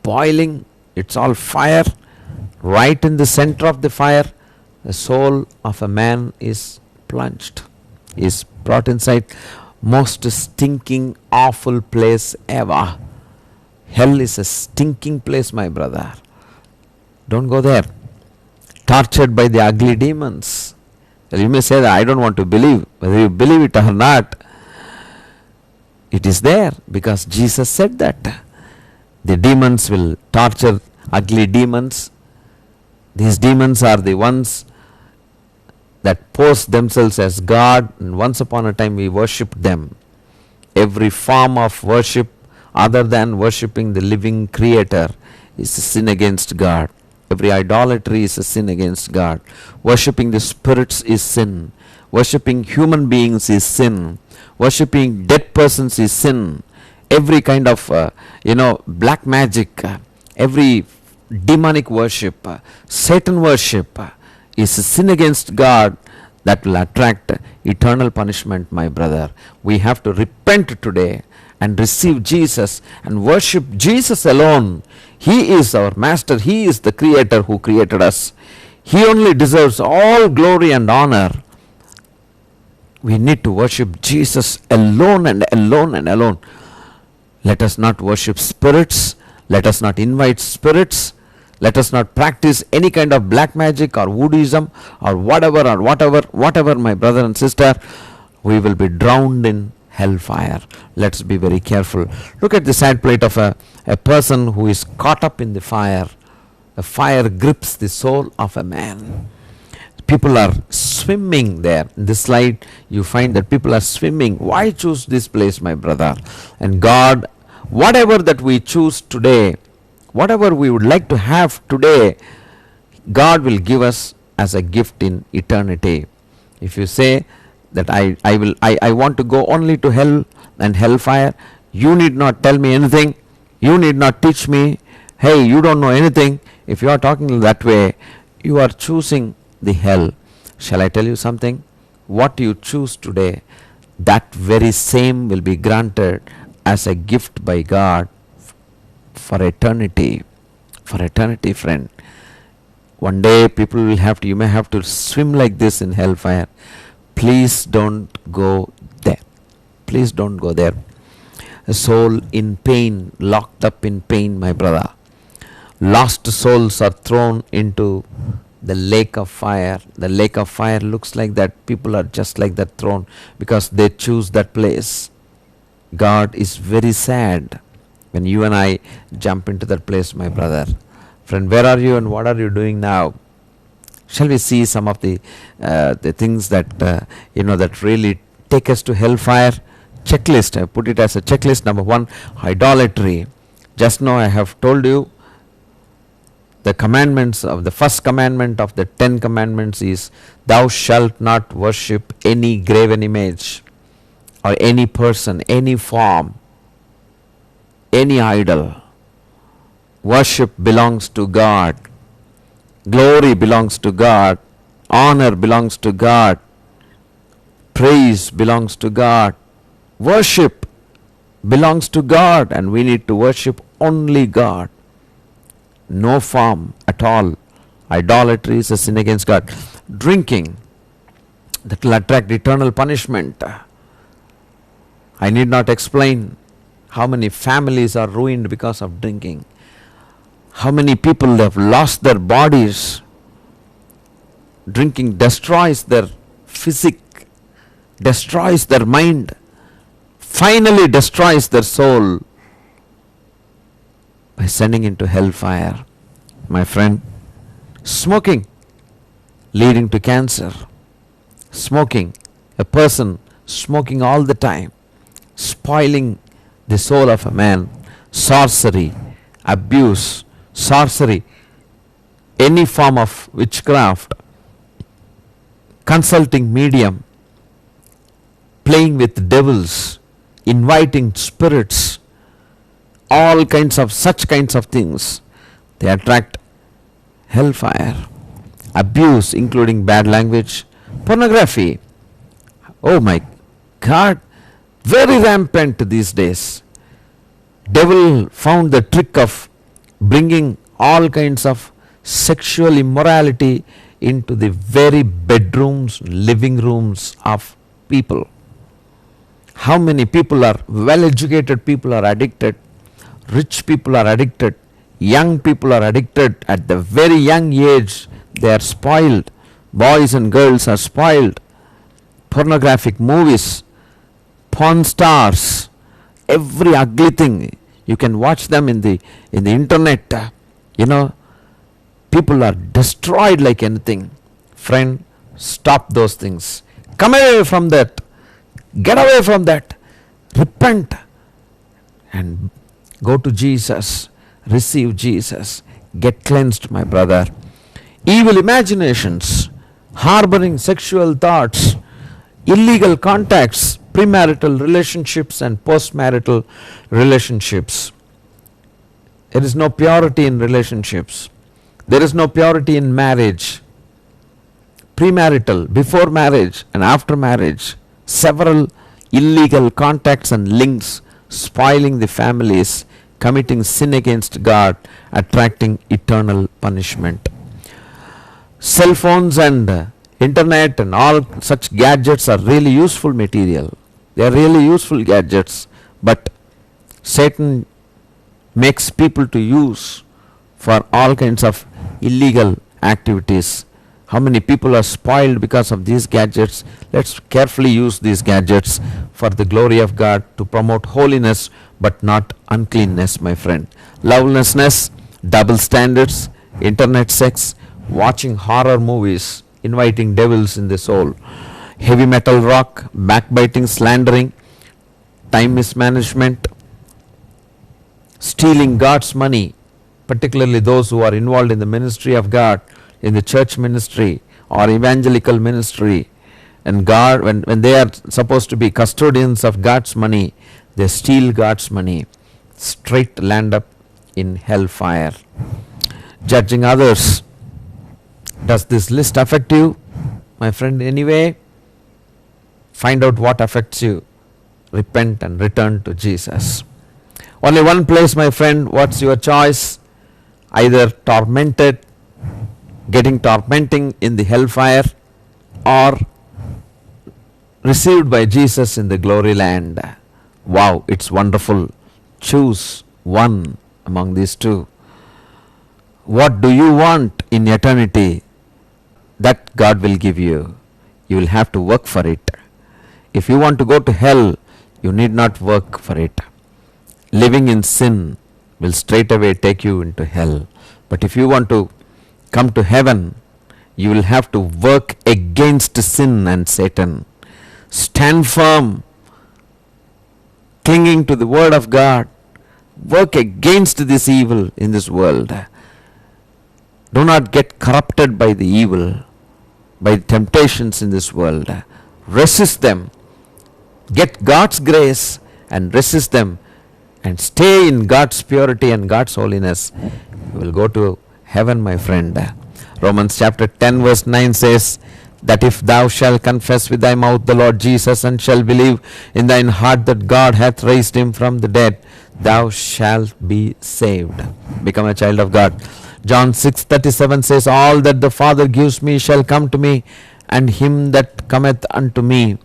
boiling. It's all fire. Right in the center of the fire, the soul of a man is plunged, is brought inside. Most stinking, awful place ever. Hell is a stinking place, my brother. Don't go there. Tortured by the ugly demons. Well, you may say that I don't want to believe. Whether you believe it or not, it is there because Jesus said that. The demons will torture ugly demons. These demons are the ones that pose themselves as God, and once upon a time we worshipped them. Every form of worship other than worshipping the living Creator is a sin against God. Every idolatry is a sin against God. Worshipping the spirits is sin. Worshipping human beings is sin. Worshipping dead persons is sin. Every kind of black magic, every demonic worship, Satan worship is a sin against God that will attract eternal punishment, my brother. We have to repent today and receive Jesus and worship Jesus alone. He is our master. He is the Creator who created us. He only deserves all glory and honor. We need to worship Jesus alone and alone and alone. Let us not worship spirits. Let us not invite spirits. Let us not practice any kind of black magic or voodooism or whatever, my brother and sister. We will be drowned in hellfire. Let's be very careful. Look at the sad plight of a person who is caught up in the fire. The fire grips the soul of a man. People are swimming there. In this slide, you find that people are swimming. Why choose this place, my brother? And God, whatever that we choose today, whatever we would like to have today, God will give us as a gift in eternity. If you say that I want to go only to hell and hellfire, you need not tell me anything. You need not teach me. Hey, you don't know anything. If you are talking that way, you are choosing the hell. Shall I tell you something? What you choose today, that very same will be granted as a gift by God for eternity. For eternity, friend. One day people will have to, you may have to swim like this in hellfire. Please don't go there. Please don't go there. A soul in pain, locked up in pain, my brother. Lost souls are thrown into the lake of fire. The lake of fire looks like that. People are just like that thrown because they choose that place. God is very sad when you and I jump into that place, my brother. Friend, where are you and what are you doing now? Shall we see some of the things that that really take us to hellfire? Checklist. I put it as a checklist. Number 1, idolatry. Just now I have told you the commandments of the first commandment of the 10 commandments is, thou shalt not worship any graven image or any person, any form, any idol. Worship belongs to God. Glory belongs to God. Honor belongs to God. Praise belongs to God. Worship belongs to God, and we need to worship only God. No form at all. Idolatry is a sin against God. Drinking, that will attract eternal punishment. I need not explain how many families are ruined because of drinking. How many people have lost their bodies. Drinking destroys their physique, destroys their mind, finally destroys their soul by sending into hellfire. My friend, smoking leading to cancer. Smoking, a person smoking all the time, spoiling the soul of a man. Sorcery, abuse, sorcery, any form of witchcraft, consulting medium, playing with devils, inviting spirits, all kinds of such kinds of things. They attract hellfire. Abuse, including bad language, pornography. Oh my God, very rampant these days. Devil found the trick of bringing all kinds of sexual immorality into the very bedrooms, living rooms of people. How many people are, well-educated people are addicted, rich people are addicted, young people are addicted at the very young age. They are spoiled. Boys and girls are spoiled. Pornographic movies, porn stars, every ugly thing. You can watch them in the internet. People are destroyed like anything. Friend, stop those things. Come away from that. Get away from that. Repent and go to Jesus. Receive Jesus. Get cleansed, my brother. Evil imaginations, harboring sexual thoughts, illegal contacts, premarital relationships and postmarital relationships. There is no purity in relationships. There is no purity in marriage. Premarital, before marriage and after marriage, several illegal contacts and links, spoiling the families, committing sin against God, attracting eternal punishment. Cell phones and internet and all such gadgets are really useful material. They are really useful gadgets, but Satan makes people to use for all kinds of illegal activities. How many people are spoiled because of these gadgets? Let's carefully use these gadgets for the glory of God to promote holiness but not uncleanness, my friend. Lovelessness, double standards, internet sex, watching horror movies, inviting devils in the soul, heavy metal rock, backbiting, slandering, time mismanagement, stealing God's money, particularly those who are involved in the ministry of God, in the church ministry or evangelical ministry. And God, when they are supposed to be custodians of God's money, they steal God's money, straight land up in hellfire. Judging others. Does this list affect you, my friend, anyway? Find out what affects you. Repent and return to Jesus. Only one place, my friend. What's your choice? Either tormenting in the hellfire, or received by Jesus in the glory land. Wow, it's wonderful. Choose one among these two. What do you want in eternity? That God will give you. You will have to work for it. If you want to go to hell, you need not work for it. Living in sin will straightaway take you into hell. But if you want to come to heaven, you will have to work against sin and Satan. Stand firm, clinging to the word of God. Work against this evil in this world. Do not get corrupted by the evil, by the temptations in this world. Resist them. Get God's grace and resist them, and stay in God's purity and God's holiness. You will go to heaven, my friend. Romans chapter 10 verse 9 says that if thou shalt confess with thy mouth the Lord Jesus, and shalt believe in thine heart that God hath raised him from the dead, thou shalt be saved. Become a child of God. John 6:37 says, all that the Father gives me shall come to me, and him that cometh unto me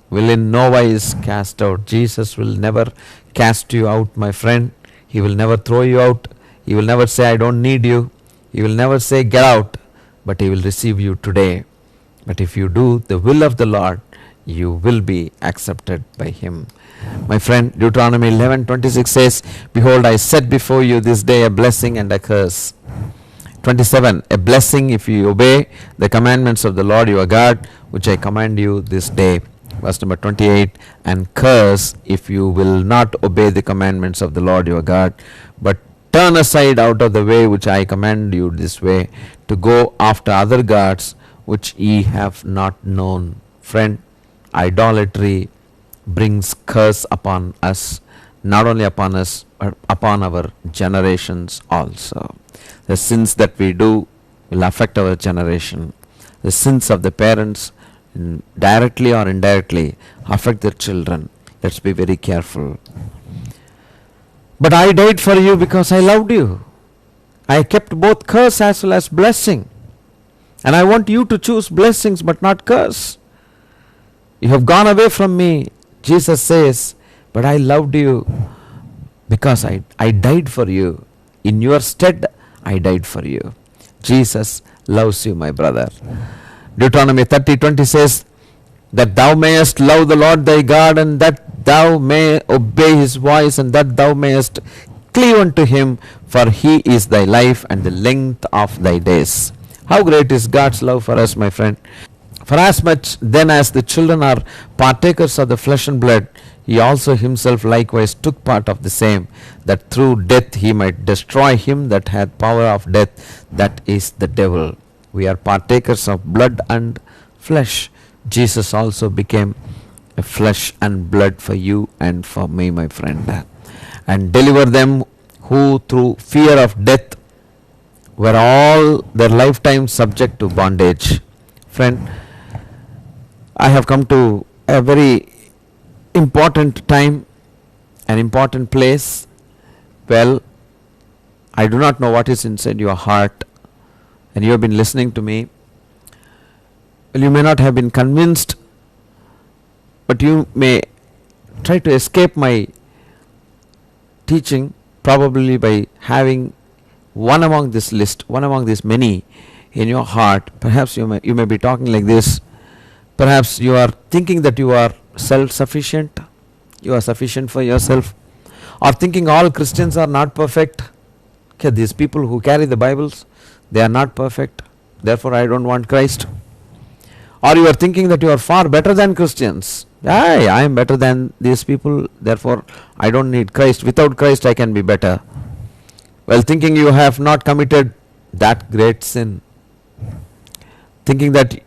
will in no wise cast out. Jesus will never cast you out, my friend. He will never throw you out. He will never say, I don't need you. He will never say, get out. But he will receive you today. But if you do the will of the Lord, you will be accepted by him. My friend, Deuteronomy 11:26 says, behold, I set before you this day a blessing and a curse. 27, a blessing if you obey the commandments of the Lord your God, which I command you this day. Verse number 28, and curse if you will not obey the commandments of the Lord your God, but turn aside out of the way which I command you this way, to go after other gods which ye have not known. Friend, idolatry brings curse upon us, not only upon us, but upon our generations also. The sins that we do will affect our generation. The sins of the parents, directly or indirectly, affect their children. Let's be very careful. But I died for you because I loved you. I kept both curse as well as blessing. And I want you to choose blessings but not curse. You have gone away from me, Jesus says, but I loved you because I died for you. In your stead, I died for you. Jesus loves you, my brother. Deuteronomy 30:20 says, that thou mayest love the Lord thy God, and that thou may obey his voice, and that thou mayest cleave unto him, for he is thy life and the length of thy days. How great is God's love for us, my friend. For as much then as the children are partakers of the flesh and blood, he also himself likewise took part of the same, that through death he might destroy him that hath power of death, that is the devil. We are partakers of blood and flesh. Jesus also became a flesh and blood for you and for me, my friend, and deliver them who through fear of death were all their lifetime subject to bondage. Friend, I have come to a very important time, an important place. Well, I do not know what is inside your heart, and you have been listening to me. Well, you may not have been convinced, but you may try to escape my teaching, probably by having one among this list, one among these many in your heart. Perhaps you may be talking like this. Perhaps you are thinking that you are self-sufficient, you are sufficient for yourself, or thinking all Christians are not perfect. Okay, these people who carry the Bibles, they are not perfect, therefore I don't want Christ. Or you are thinking that you are far better than Christians. I am better than these people, therefore I don't need Christ. Without Christ I can be better. Well, thinking you have not committed that great sin, thinking that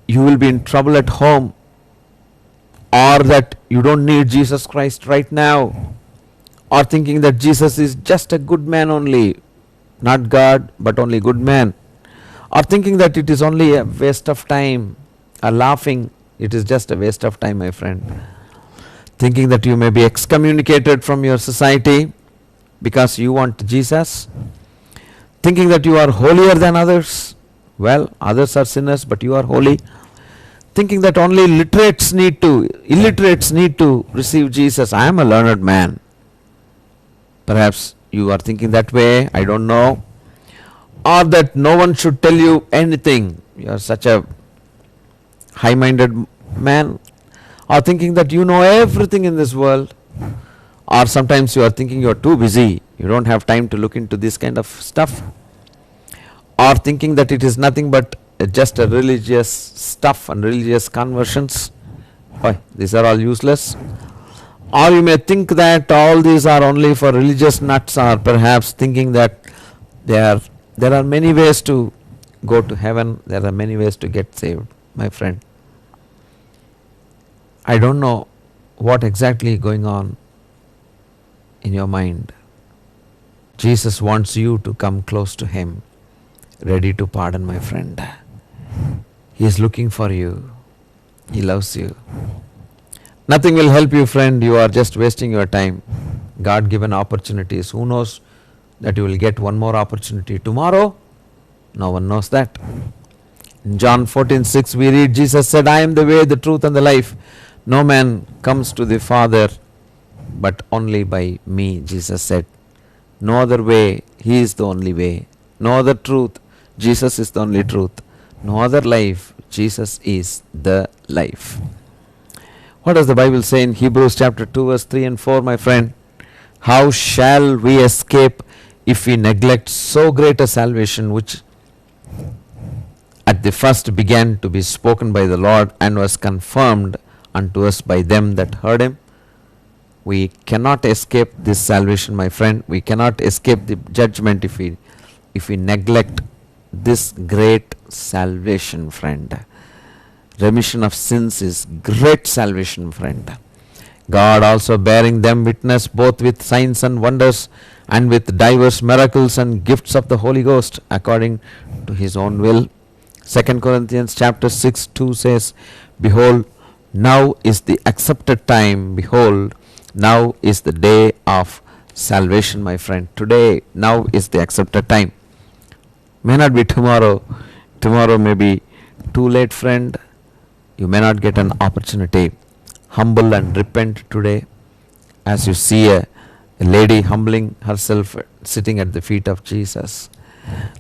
you will be in trouble at home, or that you don't need Jesus Christ right now, or thinking that Jesus is just a good man only, not God but only good man, or thinking that it is only a waste of time, or laughing, it is just a waste of time, my friend. Thinking that you may be excommunicated from your society because you want Jesus, thinking that you are holier than others. Well, others are sinners but you are holy. Thinking that only illiterates need to receive Jesus. I am a learned man. Perhaps you are thinking that way, I don't know. Or that no one should tell you anything, you are such a high-minded man. Or thinking that you know everything in this world. Or sometimes you are thinking you are too busy, you don't have time to look into this kind of stuff. Or thinking that it is nothing but just a religious stuff and religious conversions. Why, these are all useless. Or you may think that all these are only for religious nuts, or perhaps thinking that there are many ways to go to heaven, there are many ways to get saved. My friend, I don't know what exactly is going on in your mind. Jesus wants you to come close to him, ready to pardon, my friend. He is looking for you. He loves you. Nothing will help you, friend. You are just wasting your time. God given opportunities. Who knows that you will get one more opportunity tomorrow? No one knows that. In John 14:6 we read, Jesus said, I am the way, the truth and the life. No man comes to the Father but only by me, Jesus said. No other way, he is the only way. No other truth, Jesus is the only truth. No other life, Jesus is the life. What does the Bible say in Hebrews chapter 2 verse 3 and 4, my friend? How shall we escape if we neglect so great a salvation, which at the first began to be spoken by the Lord and was confirmed unto us by them that heard him? We cannot escape this salvation, my friend. We cannot escape the judgment if we neglect this great salvation, friend. Remission of sins is great salvation, friend. God also bearing them witness both with signs and wonders and with diverse miracles and gifts of the Holy Ghost according to his own will. 2 Corinthians chapter 6:2 says, Behold, now is the accepted time. Behold, now is the day of salvation, my friend. Today, now is the accepted time. May not be tomorrow. Tomorrow may be too late, friend. You may not get an opportunity. Humble and repent today. As you see a lady humbling herself, sitting at the feet of Jesus.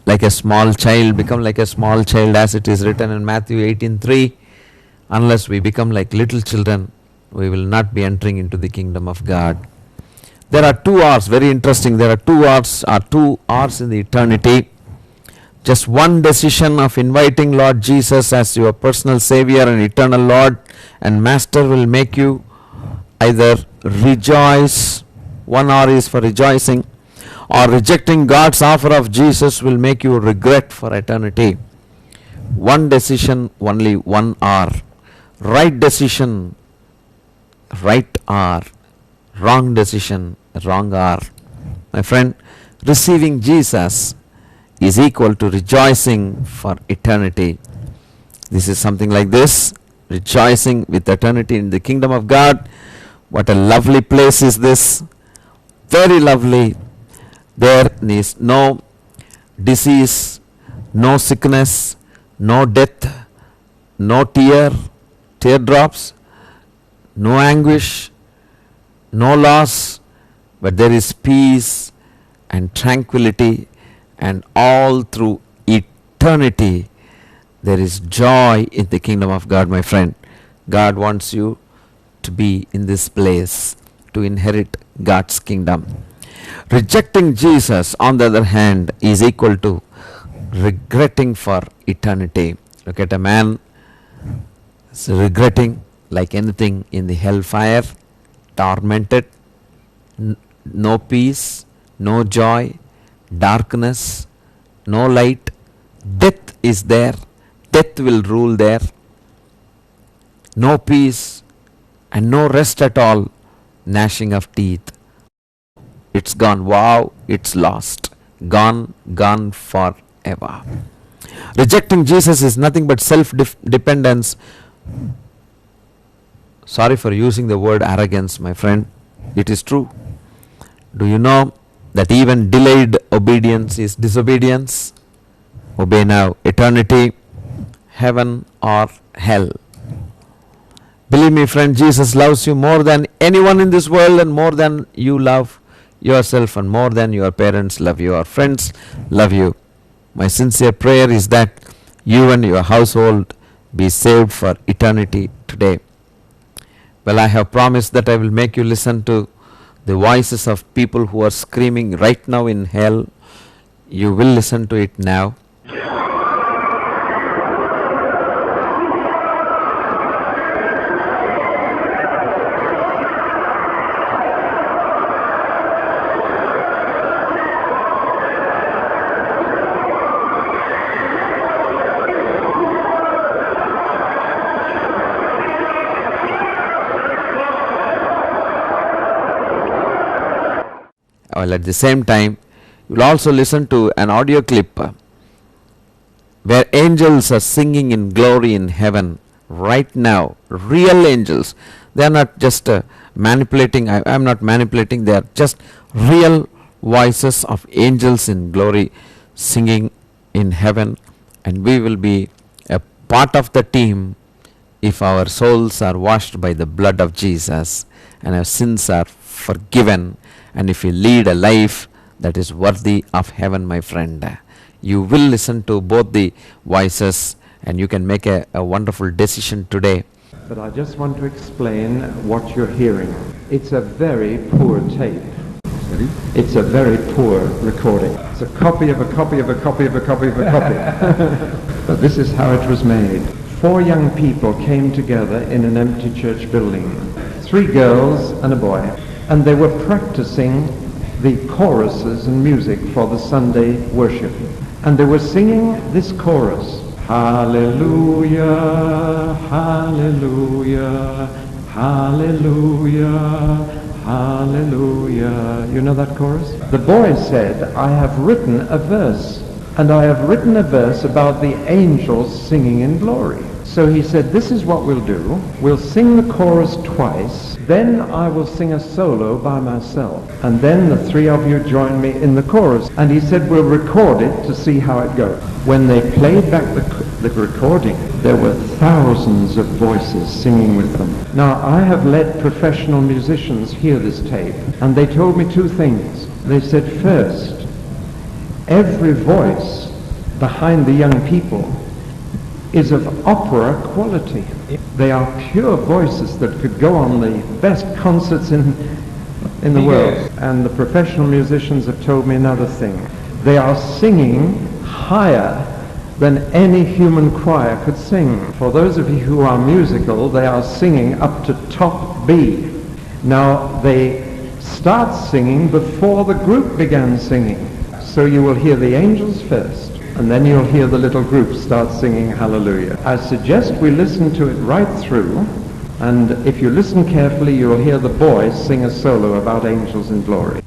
Like a small child, become like a small child, as it is written in Matthew 18:3. Unless we become like little children, we will not be entering into the kingdom of God. There are 2 hours, very interesting. There are 2 hours in the eternity. Just one decision of inviting Lord Jesus as your personal Savior and eternal Lord and Master will make you either rejoice, 1 hour is for rejoicing, or rejecting God's offer of Jesus will make you regret for eternity. One decision, only 1 hour. Right decision, right hour. Wrong decision, wrong hour. My friend, receiving Jesus is equal to rejoicing for eternity. This is something like this, rejoicing with eternity in the kingdom of God. What a lovely place is this. Very lovely. There is no disease, no sickness, no death, no teardrops, no anguish, no loss, but there is peace and tranquility, and all through eternity there is joy in the kingdom of God, my friend. God wants you to be in this place, to inherit God's kingdom. Rejecting Jesus, on the other hand, is equal to regretting for eternity. Look at a man regretting like anything in the hellfire, tormented, no peace, no joy, darkness, no light. Death is there. Death will rule there. No peace and no rest at all. Gnashing of teeth. It's gone. Wow, it's lost. Gone forever. Rejecting Jesus is nothing but self-dependence. Sorry for using the word arrogance, my friend. It is true. Do you know that even delayed obedience is disobedience? Obey now. Eternity, heaven or hell. Believe me, friend, Jesus loves you more than anyone in this world, and more than you love yourself, and more than your parents love you or friends love you. My sincere prayer is that you and your household be saved for eternity today. Well, I have promised that I will make you listen to the voices of people who are screaming right now in hell. You will listen to it now. Well, at the same time, you will also listen to an audio clip where angels are singing in glory in heaven right now. Real angels. They are not just manipulating. I am not manipulating. They are just real voices of angels in glory singing in heaven. And we will be a part of the team if our souls are washed by the blood of Jesus and our sins are forgiven, and if you lead a life that is worthy of heaven, my friend. You will listen to both the voices and you can make a wonderful decision today. But I just want to explain what you're hearing. It's a very poor tape. It's a very poor recording. It's a copy of a copy of a copy of a copy of a copy. But this is how it was made. 4 young people came together in an empty church building. 3 girls and a boy. And they were practicing the choruses and music for the Sunday worship. And they were singing this chorus. Hallelujah, hallelujah, Hallelujah, hallelujah. You know that chorus? The boy said, I have written a verse, and I have written a verse about the angels singing in glory. So he said, this is what we'll do. We'll sing the chorus twice, then I will sing a solo by myself, and then the three of you join me in the chorus. And he said, we'll record it to see how it goes. When they played back the recording, there were thousands of voices singing with them. Now, I have let professional musicians hear this tape, and they told me two things. They said, first, every voice behind the young people is of opera quality. They are pure voices that could go on the best concerts in the world. And the professional musicians have told me another thing. They are singing higher than any human choir could sing. For those of you who are musical, they are singing up to top B. Now, they start singing before the group began singing. So you will hear the angels first, and then you'll hear the little group start singing Hallelujah. I suggest we listen to it right through, and if you listen carefully, you'll hear the boys sing a solo about angels in glory.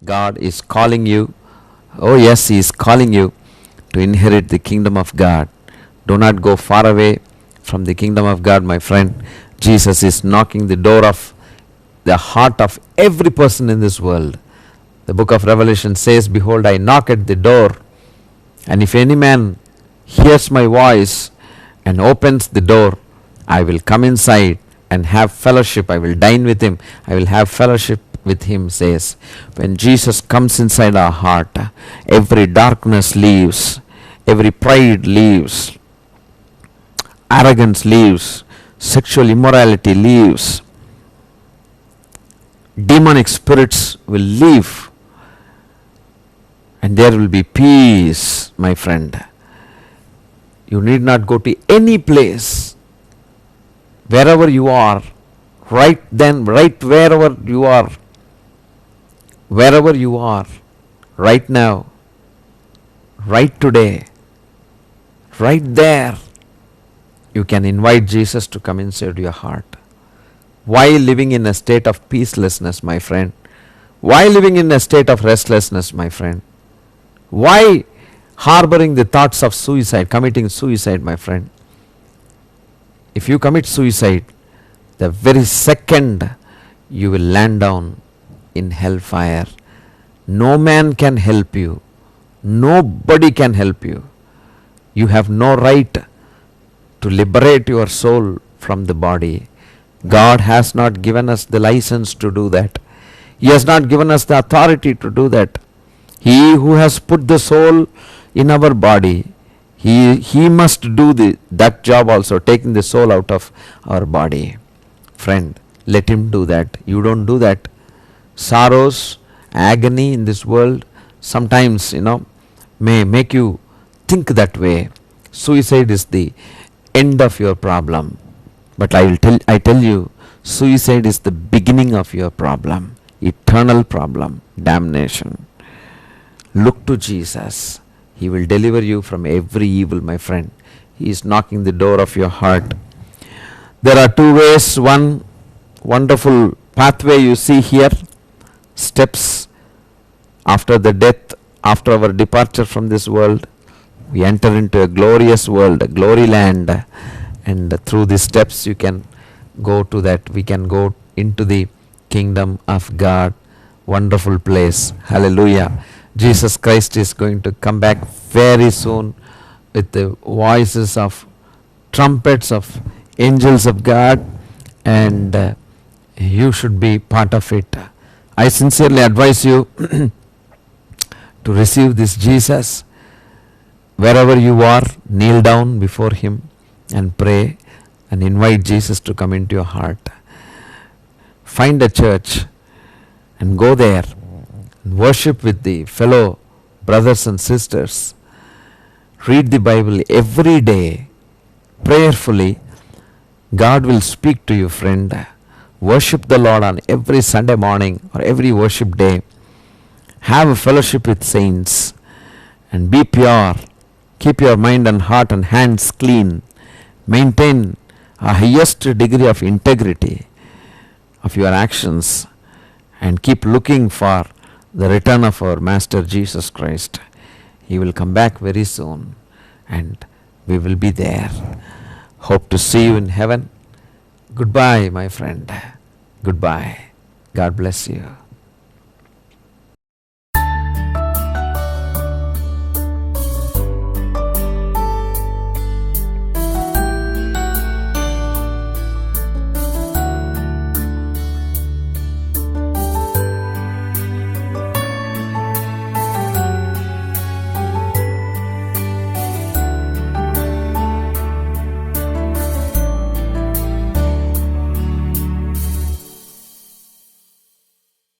God is calling you. Oh yes, He is calling you to inherit the kingdom of God. Do not go far away from the kingdom of God, my friend. Jesus is knocking the door of the heart of every person in this world. The book of Revelation says, behold, I knock at the door, and if any man hears my voice and opens the door, I will come inside and have fellowship. I will dine with him. I will have fellowship with him, says. When Jesus comes inside our heart, every darkness leaves, every pride leaves, arrogance leaves, sexual immorality leaves, demonic spirits will leave, and there will be peace, my friend. You need not go to any place. Wherever you are, right then, right wherever you are, right now, right today, right there, you can invite Jesus to come inside your heart. Why living in a state of peacelessness, my friend? Why living in a state of restlessness, my friend? Why harboring the thoughts of suicide, committing suicide, my friend? If you commit suicide, the very second you will land down in hellfire. No man can help you. Nobody can help you. You have no right to liberate your soul from the body. God has not given us the license to do that. He has not given us the authority to do that. He who has put the soul in our body, he must do that job also, taking the soul out of our body. Friend, let him do that. You don't do that. Sorrows, agony in this world sometimes, may make you think that way. Suicide is the end of your problem. But I tell you, suicide is the beginning of your problem, eternal problem, damnation. Look to Jesus. He will deliver you from every evil, my friend. He is knocking the door of your heart. There are two ways. One wonderful pathway you see here, steps after the death, after our departure from this world. We enter into a glorious world, a glory land, and through these steps you can go to that. We can go into the kingdom of God. Wonderful place. Hallelujah. Jesus Christ is going to come back very soon with the voices of trumpets of angels of God, and you should be part of it. I sincerely advise you to receive this Jesus. Wherever you are, kneel down before him and pray and invite Jesus to come into your heart. Find a church and go there and worship with the fellow brothers and sisters. Read the Bible every day prayerfully. God will speak to you, friend. Worship the Lord on every Sunday morning or every worship day. Have a fellowship with saints and be pure. Keep your mind and heart and hands clean. Maintain a highest degree of integrity of your actions, and keep looking for the return of our Master Jesus Christ. He will come back very soon and we will be there. Hope to see you in heaven. Goodbye, my friend. Goodbye. God bless you.